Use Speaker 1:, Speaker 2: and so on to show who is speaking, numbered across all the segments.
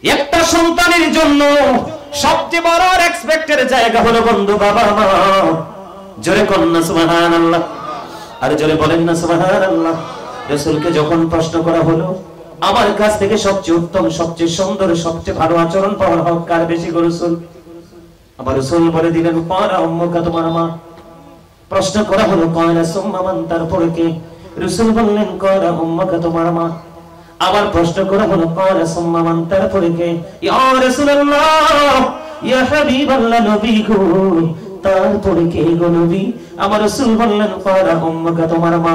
Speaker 1: একটা সন্তানের জন্য সবচেয়ে বড় এক্সপেক্টের জায়গা হলো বন্ধু বাবা মা। জোরে কন্না সুবহানাল্লাহ, আর জোরে বলেন না সুবহানাল্লাহ। রাসূলকে যখন প্রশ্ন করা হলো আমার কাছ থেকে সবচেয়ে উত্তম, সবচেয়ে সুন্দর, সবচেয়ে ভালো আচরণ পাওয়ার হক কার বেশি গো রাসূল? আবার রাসূল বলে দিলেন ক্বালা উম্মুকা, তোমার মা। প্রশ্ন করা হলো ক্বালা সুম্মা মান, তারপরে কে? রাসূল বললেন ক্বালা উম্মুকা, তোমার মা। আবার প্রশ্ন করা হলো ক্বালা সুম্মা মান, তারপরে কে? ইয়া রাসূলুল্লাহ, ইয়া হাবিবাল্লাহ, নবী গো তারপরে কে গো নবী? আমার রাসূল বললেন ক্বালা উম্মুকা, তোমার মা।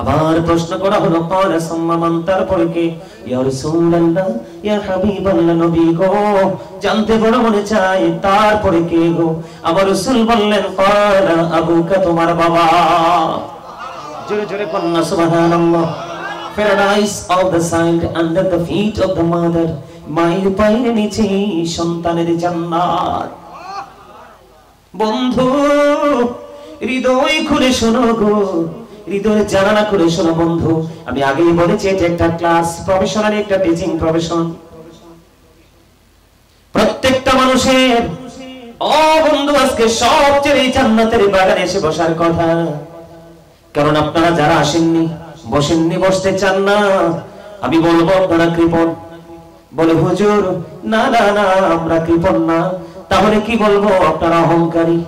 Speaker 1: আবার প্রশ্ন করা হলো ক্বালা সুম্মা মান, তারপরে কে? ইয়া রাসূলুল্লাহ, ইয়া হাবিবাল্লাহ, নবী গো জানতে বড় মনে চাই তারপরে কে গো? আমার রাসূল বললেন ক্বালা আবুকা, তোমার বাবা। জোরে জোরে কন্না সুবহানাল্লাহ। Paradise of the sight under the feet of the mother, মায়ের পায়ের নিচে সন্তানের জান্নাত। বন্ধু হৃদয় খুলে শোনো গো, হৃদয় জানালা করে শোনো বন্ধু। আমি আগেই বলেছি এটা একটা ক্লাস, প্রফেশনাল একটা টিচিং প্রফেশন। প্রত্যেকটা মানুষের বন্ধু আজকে সবচেয়ে জান্নাতের বাগানে এসে বসার কথা। কারণ আপনারা যারা আসেননি, বসেননি, বসতে চান না, আমি বলবো আপনারা কৃপণ। বলে হুজুর না না না আমরা কৃপণ না, তাহলে কি বলবো? আপনারা অহংকারী।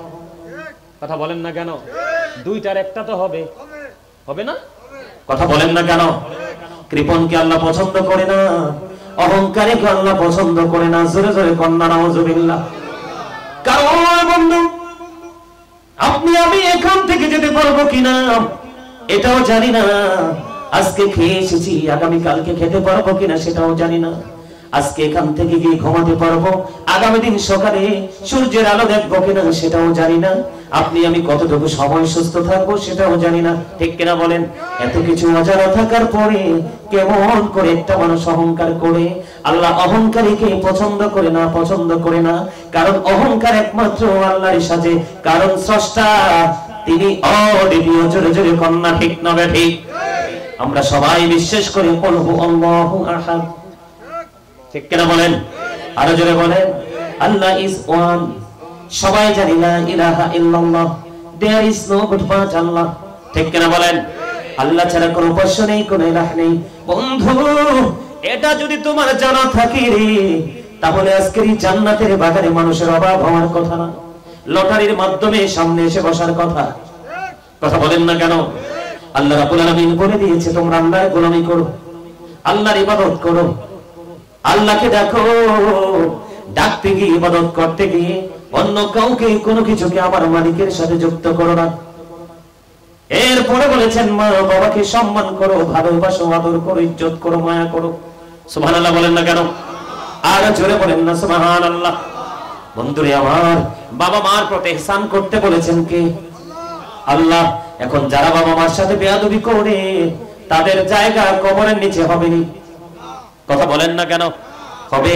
Speaker 1: কথা বলেন না কেন? দুইটার একটা তো হবে, হবে না? কথা বলেন না কেন? কৃপণকে আল্লাহ পছন্দ করে না, অহংকারীকে আল্লাহ পছন্দ করে না। জোরে জোরে কন্না নাউজুবিল্লাহ। কারণ বন্ধু আপনি আমি এখান থেকে যেতে পারবো কিনা এটাও জানি না। আজকে খেয়ে এসেছি, আগামী কালকে খেতে পারবো কিনা সেটাও জানি না। আজকে এখান থেকে গিয়ে ঘুমাতে পারবো, আগামী দিন সকালে সূর্যের আলো দেখবো কিনা সেটাও জানি না। আপনি আমি কতটুকু সময় সুস্থ থাকবো সেটাও জানি না, ঠিক কিনা বলেন? এত কিছু অজানা থাকার পরে কেমন করে একটা মানুষ অহংকার করে? আল্লাহ অহংকারীকে পছন্দ করে না, পছন্দ করে না। কারণ অহংকার একমাত্র আল্লাহর সাজে, কারণ স্রষ্টা তিনি অদ্বিতীয়। জোরে জোরে কন্যা ঠিক না ঠিক? আমরা সবাই বিশ্বাস করি কুলহু আল্লাহু আহাদ, ঠিক কিনা বলেন? আরো জোরে বলেন আল্লাহ ইজ ওয়ান। সবাই জানি লা ইলাহা ইল্লাল্লাহ, there is no God but Allah, ঠিক কিনা বলেন? আল্লাহ ছাড়া কোনো উপাস্য নেই, কোনো ইলাহ নেই। বন্ধু এটা যদি তোমার জানা থাকে রে, তাহলে আজকের এই জান্নাতের বাগানে মানুষের অভাব হওয়ার কথা না, লটারির মাধ্যমে সামনে এসে বসার কথা। কথা বলেন না কেন? আল্লাহ রাব্বুল আলামিন বলে দিয়েছে তোমরা আল্লাহর গোলামি করো, আল্লাহর ইবাদত করো, আল্লাহকে দেখো। ডাকতে গিয়ে, ইবাদত করতে গিয়ে অন্য কাউকে কোনো কিছুকে আমার মালিকের সাথে যুক্ত করো না। এরপরে বলেছেন মা বাবাকে সম্মান করো, ভালোবাসো, আদর করো, ইজ্জত করো, মায়া করো। সুবহানাল্লাহ বলেন না কেন? আর জোরে বলেন না সুবহানাল্লাহ। বন্ধুরে আমার, বাবা মার প্রতি ইহসান করতে বলেছেন কে? আল্লাহ। এখন যারা বাবা মার সাথে বেয়াদবি করে তাদের জায়গা কবরের নিচে হবে না। কথা বলেন না কেন? হবে,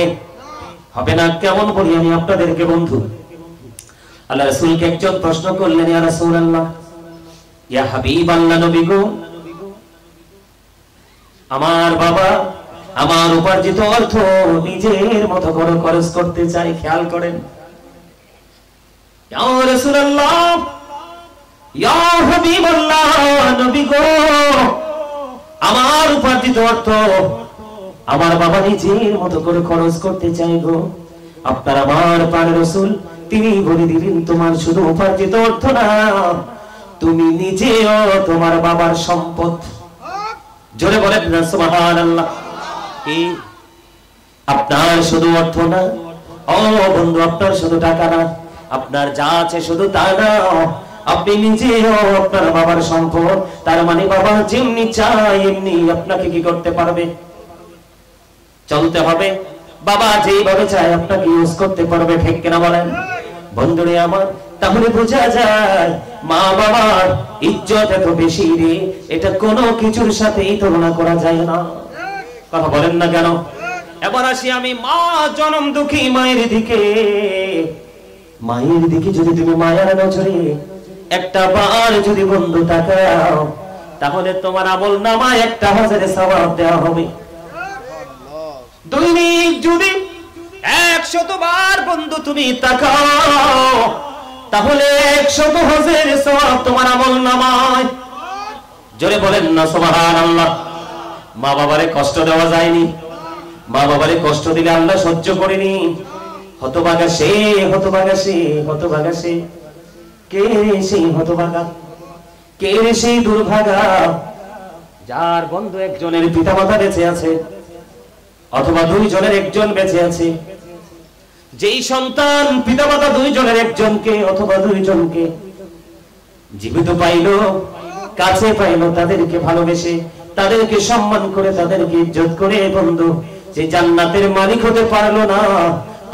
Speaker 1: হবে না। কেমন বলি আমি আপনাদেরকে বন্ধু? আল্লাহ রাসূলকে একজন প্রশ্ন করলেন, ইয়া রাসূলুল্লাহ, ইয়া হাবিবাল্লাহ, নবী গো আমার বাবা আমার উপার্জিত অর্থ নিজের মতো করে খরচ করতে চাই, খেয়াল করেন। ইয়া রাসূলুল্লাহ, ইয়া হাবিবাল্লাহ, নবী গো আমার উপার্জিত অর্থ আমার বাবা নিজের মতো করে খরচ করতে চাই গো। আপনার আমার প্রাণের রাসূল তিনি বলে দিলেন তোমার শুধু উপার্জিত অর্থ না, তুমি নিজেও তোমার বাবার সম্পদ। জোরে বলেন না সুবহানাল্লাহ। কি আপনার শুধু অর্থ না, ও বন্ধু আপনার শুধু টাকা না, আপনার যা আছে শুধু তা না, আপনি নিজেও আপনার বাবার সম্পদ। তার মানে বাবা যেমনি চায় এমনি আপনাকে কি করতে পারবে? চলতে হবে। বাবা যেইভাবে চায় আপনাকে ইউজ করতে পারবে, ঠিক কিনা বলেন? বন্ধুরে আমার, তাহলে বোঝা যায় মা বাবার ইজ্জত এত বেশি রে, এটা কোনো কিছুর সাথেই তুলনা করা যায় না। কথা বলেন না কেন? এবার আসি আমি মা জনম দুঃখী মায়ের দিকে। মায়ের দিকে যদি তুমি মায়ার নজরে একটা বার যদি বন্ধু তাকাও, তাহলে তোমার আমল নামায় 1000 সওয়াব দেওয়া হবে। দৈনিক যদি 100 বার বন্ধু তুমি তাকাও, তাহলে 100 হজের সওয়াব তোমার আমলনামায়। জোরে বলেন না সুবহানাল্লাহ। মা বাবারে কষ্ট দেওয়া যায়নি, মা বাবারে কষ্ট দিলে আল্লাহ সহ্য করেনি। হতভাগা সে, হতভাগা সে, হতভাগা সে। কে রে সেই হতভাগা, কে রে সেই দুর্ভাগা, যার বন্ধু একজনের পিতামাতা বেঁচে আছে, অথবা দুইজনের একজন বেঁচে আছে। যেই সন্তান পিতামাতা দুইজনের একজনকে অথবা দুইজনকে জীবিত পাইলো, কাছে পাইলো, তাদেরকে ভালোবেসে, তাদেরকে সম্মান করে, তাদেরকে ইজ্জত করে বন্ধু যে জান্নাতের মালিক হতে পারলো না,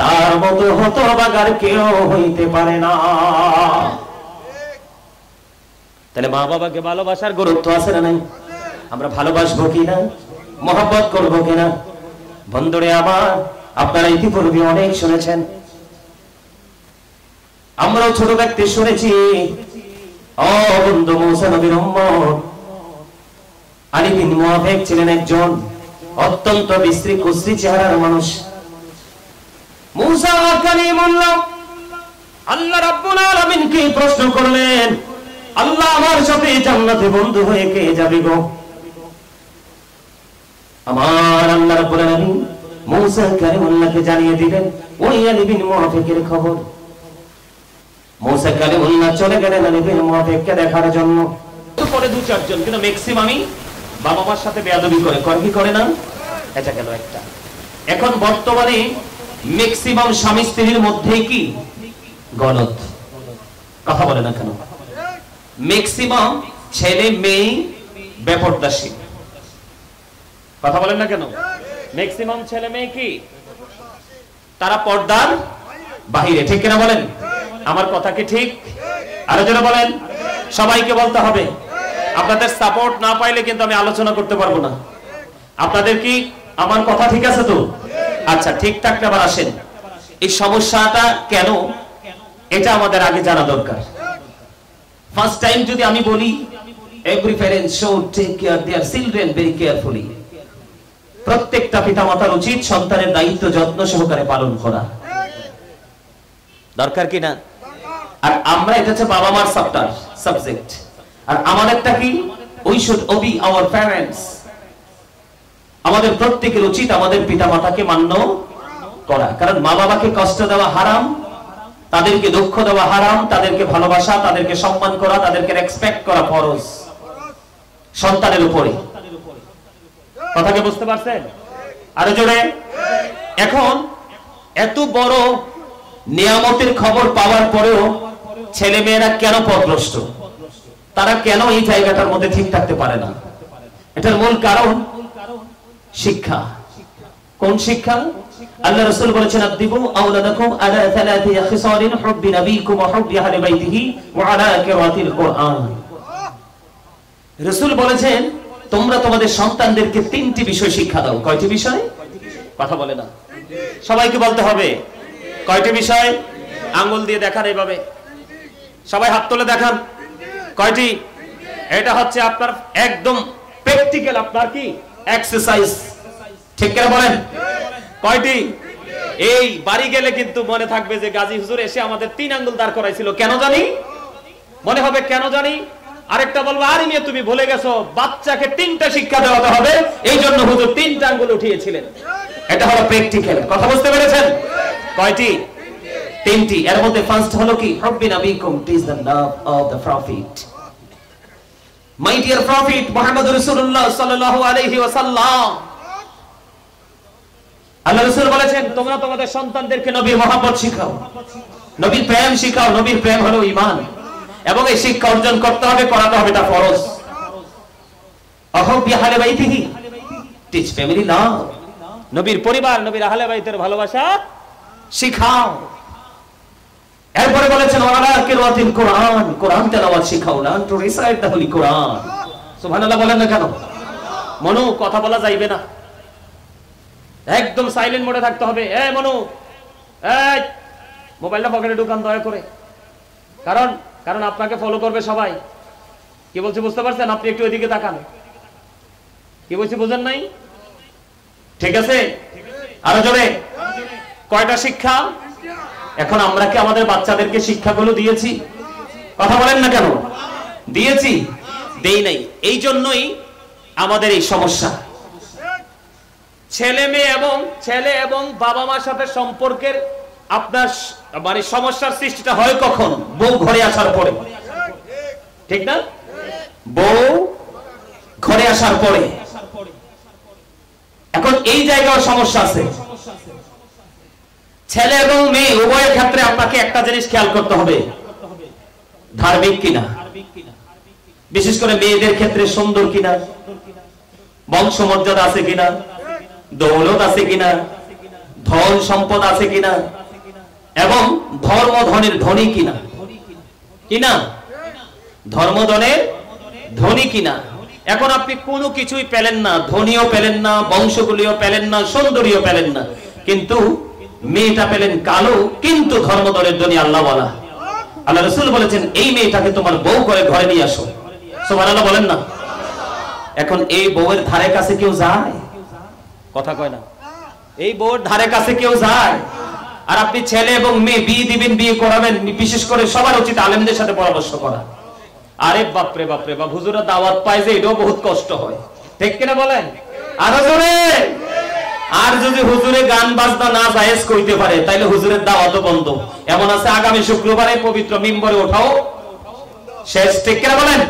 Speaker 1: তার মতো হতভাগার কেউ হইতে পারে না। তাহলে মা বাবাকে ভালোবাসার গুরুত্ব আছে না নাই? আমরা ভালোবাসবো কিনা, মহব্বত করবো কিনা? বন্ধুরে আমার, আপনারা ইতিপূর্বে অনেক শুনেছেন, আমরাও ছোট ব্যক্তি শুনেছি। ও বন্ধু, মুসা নবীর উম্মত আলী বিন মুআফিক ছিলেন একজন অত্যন্ত বিশ্রী কুশ্রী চেহারার মানুষ। মুসা কালিমুল্লাহ আল্লাহ রাব্বুল আলামিনকে প্রশ্ন করলেন, আল্লাহ আমার সাথে জান্নাতে বন্ধু হয়ে কে যাবে গো? আমার আল্লাহ রাব্বুল আলামিন মুসা কালিমুল্লাহকে জানিয়ে দিলেন ওই আলী বিন মুআফিকের খবর। মুসা কালিমুল্লাহ চলে গেলেন আলী বিন মুআফিককে দেখার জন্য। পরে 2-4 জন, কিন্তু ম্যাক্সিমামই বাবা মার সাথে বেয়াদবি করে, কি করে না? এটা গেল একটা। এখন বর্তমানে ম্যাক্সিমাম স্বামী স্ত্রীর মধ্যে কি গলত, কথা বলে না কেন? ম্যাক্সিমাম ছেলে মেয়ে বেপরদাশী, কথা বলেন না কেন? ম্যাক্সিমাম ছেলে মেয়ে কি তারা পর্দার বাহিরে, ঠিক কিনা বলেন? আমার কথা কি ঠিক? আরো জোরে বলেন। সবাইকে বলতে হবে। আপনাদের সাপোর্ট না পাইলে কিন্তু আমি আলোচনা করতে পারবো না। আপনাদের কি আমার কথা ঠিক আছে তো? আচ্ছা, ঠিক থাকলে আবার আসেন, এই সমস্যাটা কেন, এটা আমাদের আগে জানা দরকার। ফার্স্ট টাইম যদি আমি বলি, every parent should take care their children very carefully. প্রত্যেকটা পিতামাতার উচিত সন্তানের দায়িত্ব যত্ন সহকারে পালন করা, দরকার কি না? আর আমরা, এটা হচ্ছে বাবা মার সাবজেক্ট, আর আমাদেরটা কি? We should Obi our parents. আমাদের প্রত্যেকের উচিত আমাদের পিতামাতাকে মান্য করা, কারণ মা বাবাকে কষ্ট দেওয়া হারাম, তাদেরকে দুঃখ দেওয়া হারাম, তাদেরকে ভালোবাসা, তাদেরকে সম্মান করা, তাদেরকে রেসপেক্ট করা ফরজ সন্তানের উপরে। কথা কি বুঝতে পারছেন? আরো জোরে। এখন এত বড় নিয়ামতের খবর পাওয়ার পরেও ছেলে মেয়েরা কেন পথভ্রষ্ট? তারা কেন এই জায়গাটার মধ্যে ঠিক থাকতে পারে না? এটার মূল কারণ শিক্ষা। কোন শিক্ষা? আল্লাহ রাসূল বলেছেন, আদিবু আওলাদাকুম আলা থালাথি খিসালিন হুব্বি নবীকুম ওয়া হুব্বি আহলি বাইতিহি ওয়া আলা কিরাতিল কুরআন। রাসূল বলেছেন, তোমরা তোমাদের সন্তানদেরকে 3টি বিষয় শিক্ষা দাও। কয়টি বিষয়? কথা বলে না, সবাইকে বলতে হবে। কয়টি বিষয়? আঙ্গুল দিয়ে দেখান, এইভাবে সবাই হাত তুলে দেখান। কয়টি? এটা হচ্ছে আপনার একদম প্র্যাকটিক্যাল, আপনার কি এক্সারসাইজ, ঠিক করে বলেন। কয়টি? এই বাড়ি গেলে কিন্তু মনে থাকবে যে গাজী হুজুর এসে আমাদের 3 আঙ্গুল দাঁড় করাইছিল, কেন জানি? মনে হবে কেন জানি। আরেকটা বলবো, আরে মিয়া তুমি ভুলে গেছো, বাচ্চাকে 3টা শিক্ষা দেওয়া হবে, এই জন্য হুজুর 3টা আঙ্গুল উঠিয়েছিলেন। এটা হলো প্র্যাকটিক্যাল। কথা বুঝতে পেরেছেন? কয়টি? 3টি। এর মধ্যে ফার্স্ট হলো কি? হুব্বি নবীকুম, it is the love of the prophet. My dear prophet Muhammad রাসূলুল্লাহ সাল্লাল্লাহু আলাইহি ওয়াসাল্লাম, আল্লাহ রাসূল বলেছেন, তোমরা তোমাদের সন্তানদেরকে নবীর মহব্বত শিখাও, নবীর প্রেম শিখাও। নবীর প্রেম হলো ঈমান, এবং এই শিক্ষা অর্জন করতে হবে, করাতে হবে, এটা ফরজ। আহুব্বি আহলি বাইতিহি, টিচ ফ্যামিলি লাভ। নবীর পরিবার, নবীর আহলে বাইতের ভালোবাসা শিখাও। এরপরে বলেছেন, ওয়ালা কিরাতিল কুরআন, কোরআন তেলাওয়াত শিখাও, learn to recite the holy Quran. সুবহানাল্লাহ বলেন না কেন? মনু, কথা বলা যাইবে না, একদম সাইলেন্ট মোডে থাকতে হবে। এই মনু, এই মোবাইলটা পকেটে ঢুকান দয়া করে, কারণ আপনাকে ফলো করবে সবাই। কি বলছি বুঝতে পারছেন? আপনি একটু ওইদিকে তাকান। কি বলছি বুঝেন নাই? ঠিক আছে? আরো জোরে। কয়টা শিক্ষা? এখন আমরা কি আমাদের বাচ্চাদেরকে শিক্ষাগুলো দিয়েছি? কথা বলেন না কেন? দিয়েছি? দেই নাই। এই জন্যই আমাদের এই সমস্যা। ছেলে এবং বাবা মার সাথে সম্পর্কের আপনার মানে সমস্যার সৃষ্টিটা হয় কখন? বউ ঘরে আসার পরে, ঠিক না? বউ ঘরে আসার পরে। এখন এই জায়গায় সমস্যা আছে। ছেলে এবং মেয়ে উভয়ের ক্ষেত্রে আপনাকে একটা জিনিস খেয়াল করতে হবে, ধার্মিক কিনা, বিশেষ করে মেয়েদের ক্ষেত্রে সুন্দর কিনা, বংশমর্যাদা আছে কিনা, দৌলত আছে কিনা, ধন সম্পদ আছে কিনা, এবং ধর্মধনের ধনী কিনা, কিনা ধর্মধনের ধনী কিনা। এখন আপনি কোনো কিছুই পেলেন না, ধনীও পেলেন না, বংশগুলিও পেলেন না, সুন্দরীও পেলেন না, কিন্তু মেয়েটা পেলেন কালো কিন্তু ধর্মধনের ধনী। আল্লাহ বলা, আল্লাহ রাসূল বলেছেন এই মেয়েটাকে তোমার বউ করে ঘরে নিয়ে আসো। সুবহানাল্লাহ বলেন না। এখন এই বউয়ের ধারে কাছে কেউ যায়? কথা কয় না। এই বউয়ের ধারে কাছে কেউ যায়? আর আপনি ছেলে এবং মেয়ে বিয়ে দিবেন, বিয়ে করাবেন, বিশেষ করে সবার উচিত আলেমদের সাথে পরামর্শ করা। আরে বাপরে বাপরে বাপ, হুজুরা দাওয়াত পায় যে এটাও বহুত কষ্ট হয়, ঠিক কিনা বলেন? আরো জোরে। আর যদি হুজুরে গান বাজনা না জায়েজ কইতে পারে তাইলে হুজুরের দাওয়াতও বন্ধ। এমন আছে আগামী শুক্রবারে পবিত্র মিম্বরে ওঠাও শেষ, ঠিক কিনা বলেন?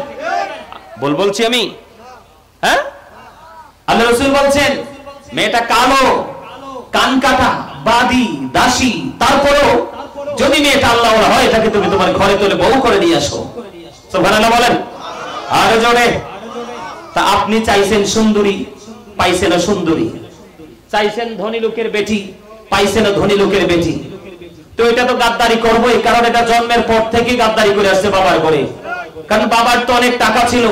Speaker 1: বলছি আমি, হ্যাঁ? আল্লাহ রাসূল বলছেন মেয়েটা কালো, কান কাটা, বাদী, দাসী, তারপরেও যদি মেয়েটা আল্লাহ ওয়ালা হয় এটাকে তুমি তোমার ঘরে তুলে বউ করে নিয়ে আসো। সুবহানাল্লাহ বলেন। আর জোরে। তা আপনি চাইছেন সুন্দরী, পাইছেন না সুন্দরী। চাইছেন ধনী লোকের বেটি, পাইছেন না ধনী লোকের বেটি। তো এটা তো গাদ্দারি করবোই, কারণ এটা জন্মের পর থেকে গাদ্দারি করে আসছে বাবার ঘরে। কারণ বাবার তো অনেক টাকা ছিল।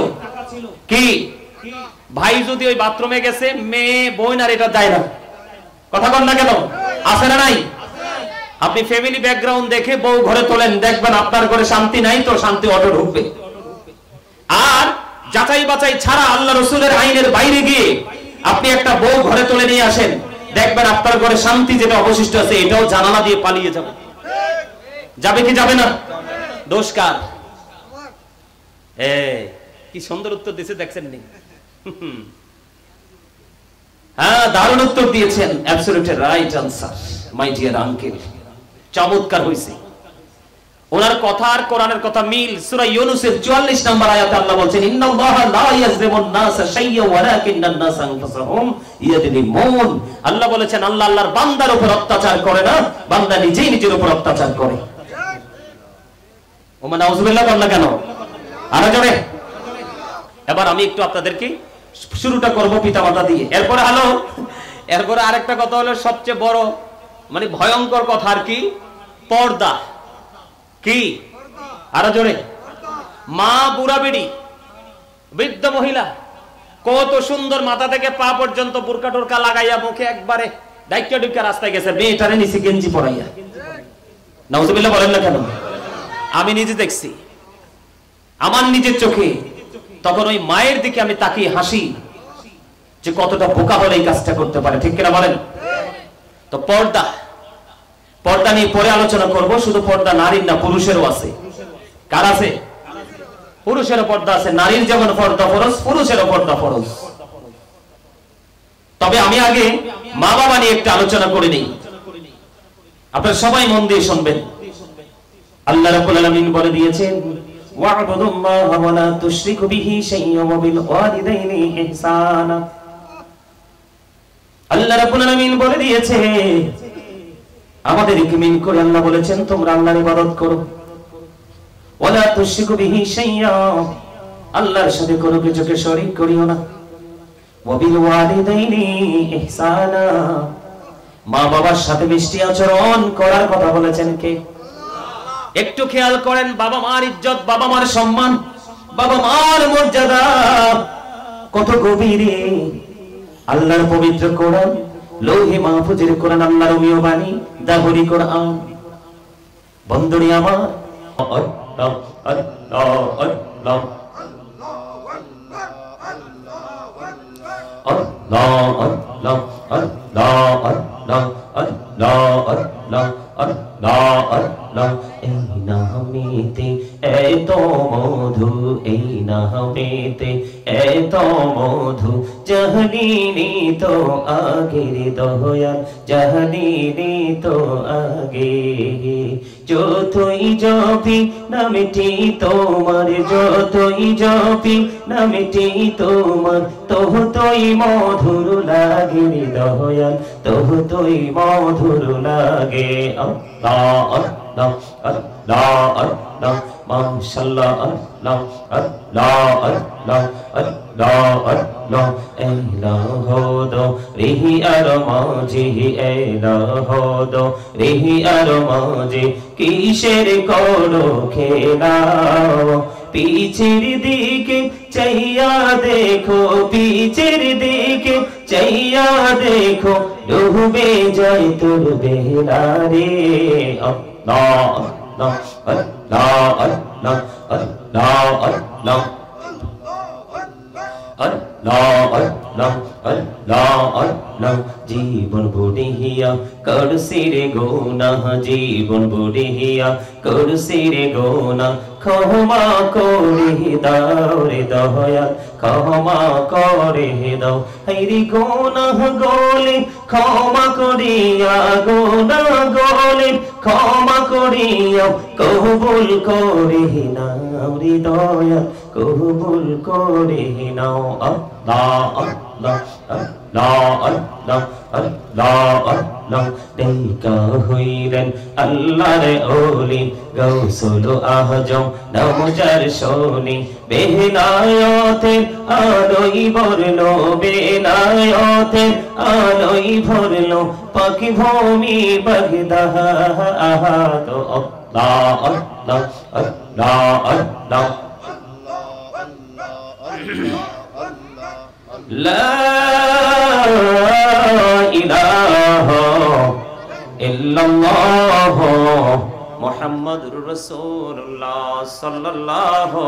Speaker 1: কি ভাই যদি ওই বাথরুমে গেছে, মেয়ে বোন আর এটা যায় না। কথা বল না কেন? আছে না নাই? আপনি ফ্যামিলি ব্যাকগ্রাউন্ড দেখে বউ ঘরে তোলেন, দেখবেন আপনার ঘরে শান্তি নাই তো শান্তি অটো ঢুকবে। আর যাচাই বাছাই ছাড়া আল্লাহ রাসূলের আইনের বাইরে গিয়ে আপনি একটা বউ ঘরে তুলে নিয়ে আসেন, দেখবেন আপনার ঘরে শান্তি যেটা অবশিষ্ট আছে এটাও জানালা দিয়ে পালিয়ে যাবে। যাবে কি যাবে না? দোষ কার? কি সুন্দর উত্তর দিয়েছে দেখছেন নি? হ্যাঁ, দারুণ উত্তর দিয়েছেন, absolutely right answer my dear uncle. চমৎকার হইছে। ওনার কথা আর কোরআনের কথা মিল। সূরা ইউনূসের 44 নম্বর আয়াতে আল্লাহ বলেন ইন্নাল্লাহা লা ইয়াজলিমুন নাসা শাইয়্যা ওয়ালাকিন্নান নাসা আনফুসাহুম ইয়াজলিমুন। আল্লাহ বলেছেন আল্লাহ আল্লাহর বান্দার উপর অত্যাচার করে না, বান্দা নিজেই নিজের উপর অত্যাচার করে। ওমা নাউযুবিল্লাহ বললা কেন? আরো জোরে। এবার আমি একটু আপনাদেরকে শুরুটা করব পিতামাতা দিয়ে। এরপরে আরেকটা কথা হলো সবচেয়ে বড় মানে ভয়ঙ্কর কথা, আর কি? পর্দা। কি? আরো জোরে। মা, বুড়া বেড়ি, বৃদ্ধ মহিলা কত সুন্দর মাথা থেকে পা পর্যন্ত বুরকা টুরকা লাগাইয়া মুখে একবারে ডাইকা ডুইকা রাস্তায় গেছে, মেয়েটারে নিচে গেঞ্জি পরাইয়া। নাউযুবিল্লাহ বলেন না কেন? আমি নিজে দেখছি আমার নিজের চোখে। তখন ওই মায়ের দিকে আমি তাকিয়ে হাসি যে কতটা বোকা হলে এই কাজটা করতে পারে, ঠিক কিনা বলেন? তো পর্দা নিয়ে পরে আলোচনা করব। শুধু পর্দা নারীর না, পুরুষেরও আছে। কার আছে? পুরুষেরও পর্দা আছে। নারীর যেমন পর্দা ফরজ, পুরুষেরও পর্দা ফরজ। তবে আমি আগে মা বাবা নিয়ে একটা আলোচনা করে নিই, আপনারা সবাই মন দিয়ে শুনবেন। আল্লাহ রাব্বুল আলামিন বলে দিয়েছেন ওয়া'বুদুল্লাহা ওয়া লা তুশরিকু বিহি শাইয়্যান ওয়া বিল ওয়ালিদাইনি ইহসানা। আল্লাহ রাব্বুল আলামিন বলে দিয়েছে আমাদের ইকমিন করে আল্লাহ বলেছেন তোমরা আল্লাহর ইবাদত করো। ওয়া লা তুশরিকু বিহি শাইয়্যান, আল্লাহর সাথে কোনো কিছুকে শরীক করিও না। ওয়া বিল ওয়ালিদাইনি ইহসানা, মা বাবার সাথে মিষ্টি আচরণ করার কথা বলেছেন কে? একটু খেয়াল করেন, বাবা মার ইজ্জত, বাবা মার সম্মান, বাবা মার মর্যাদা কত গভীরে। আল্লাহর পবিত্র কোরআন, লৌহে মাহফুজের কোরআন, আল্লাহর অমীয় বাণী, দাহরি কোরআন। বন্ধুরি আমার, আল্লাহ আল্লাহ আল্লাহ আল্লাহ আল্লাহ আল্লাহ আল্লাহ আল্লাহ আল্লাহ। এই নামেতে এত মধু, এই নামেতে এত মধু, জানিনি তো আগের দয়াল, জানিনি তো আগে। যতই জপি নামটি তোমার, যতই জপি নামটি তোমার, ততই মধুর লাগে দয়াল, ততই মধুর লাগে। আল্লাহ আল্লাহ আল্লাহ আল্লাহ মাশাআল্লাহ আল্লাহ আল্লাহ আল্লাহ আল্লাহ আল্লাহ। এলাহো দো রিহি আর মাঝি, এলাহো দো রিহি আর মাঝি, কিসের করো খেলা? পিছের দিকে চাইয়া দেখো, পিছের দিকে চাইয়া দেখো, ডুবে যায় তোর বেলা রে। আল্লাহ আল্লাহ আল্লাহ আল্লাহ আল্লাহ আল্লাহ আল্লাহ আল্লাহ আল্লাহ আল্লাহ। জীবন বুড়িয়া করছি রে গুনাহ, জীবন বুড়িয়া করছি রে গুনাহ, ক্ষমা করে দাও রে দয়াল, ক্ষমা করে দাও। হাইরে গুনাহ গলে ক্ষমা করিয়া, গুনাহ গলে ক্ষমা করিয়া, কবুল করে নাও রে দয়াল, কবুল করে নাও। আল্লাহ আল্লাহ আল্লাহ আল্লাহ আল্লাহ আল্লাহ। দেখা হইলেন আল্লাহর ওলি, গৌসুল আজম নামজার শোনি, বেলায়েতের আলোই ভরলো, বেলায়েতের আলোই ভরলো, পাখি ভূমি বাগদাহ। তো আল্লাহ আল্লাহ আল্লাহ আল্লাহ। লা ইলাহা ইল্লাল্লাহ মুহাম্মাদুর রাসূলুল্লাহ সাল্লাল্লাহু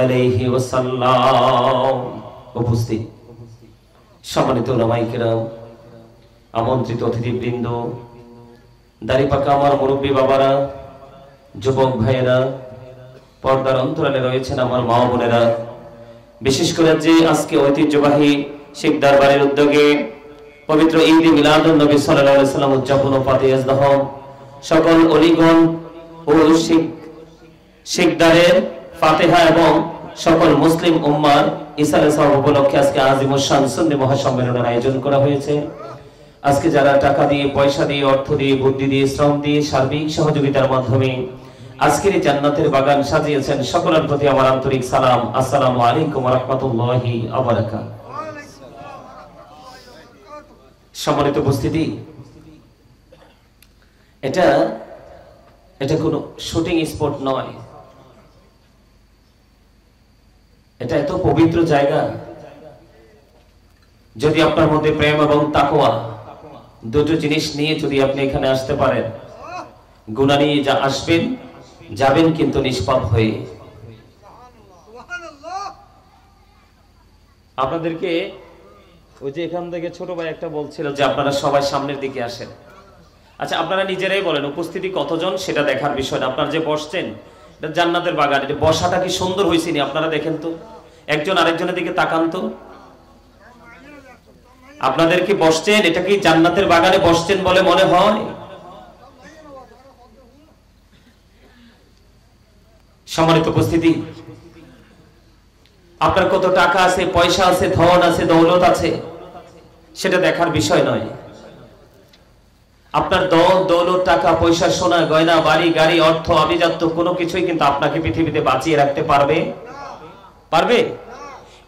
Speaker 1: আলাইহি ওয়াসাল্লাম। উপস্থিত সম্মানিত উলামায়ে কেরাম, আমন্ত্রিত অতিথিবৃন্দ, দাড়িপাকা আমার মুরব্বী বাবারা, যুবক ভাইয়েরা, পর্দার অন্তরালে রয়েছেন আমার মা বোনেরা, বিশেষ করে যে আজকে ঐতিহ্যবাহী শেখ দরবারের উদ্যোগে পবিত্র ঈদ এ মিলাদুন নবী সাল্লাল্লাহু আলাইহি ওয়াসাল্লাম উদযাপন ও ফাতিহাজদাহ সকল অলিগণ ও শেখদারের ফাতিহা এবং সকল মুসলিম উম্মার ইসালে সওয়াব উপলক্ষে আজকে আজিমুশ শান সুন্নি মহাসম্মেলনের আয়োজন করা হয়েছে। আজকে যারা টাকা দিয়ে, পয়সা দিয়ে, অর্থ দিয়ে, বুদ্ধি দিয়ে, শ্রম দিয়ে, সার্বিক সহযোগিতার মাধ্যমে আজকের এই জান্নাতের বাগান সাজিয়েছেন, সকলের প্রতি আমার আন্তরিক সালাম। আসসালামু আলাইকুম ওয়া রাহমাতুল্লাহি ওয়া বারাকাতুহু। সম্মানিত উপস্থিতি, এটা কোনো শুটিং স্পট নয়, এটা এত পবিত্র জায়গা। যদি আপনার মধ্যে প্রেম এবং তাকওয়া দুটো জিনিস নিয়ে যদি আপনি এখানে আসতে পারেন, গুনাহ নিয়ে যা আসবেন, যাবেন কিন্তু নিষ্পাপ হয়ে। আপনাদেরকে ওই যে এখান থেকে ছোট ভাই একটা বলছিল যে আপনারা সবাই সামনের দিকে আসেন। আচ্ছা, আপনারা নিজেরাই বলেন উপস্থিতি কতজন সেটা দেখার বিষয় না। আপনারা যে বসছেন, এটা জান্নাতের বাগান, এটা বসাটা কি সুন্দর হয়েছে নি আপনারা দেখেন তো, একজন আরেকজনের দিকে তাকান তো। আপনাদের কি বসছেন, এটা কি জান্নাতের বাগানে বসছেন বলে মনে হয়? সম্মানিত উপস্থিতি, আপনার কত টাকা আছে, পয়সা আছে, ধন আছে, দৌলত আছে, সেটা দেখার বিষয় নয়। আপনার দৌলত, টাকা পয়সা, সোনা গয়না, বাড়ি গাড়ি, অর্থ, আভিজাত্য কোনো কিছুই কিন্তু আপনাকে পৃথিবীতে বাঁচিয়ে রাখতে পারবে?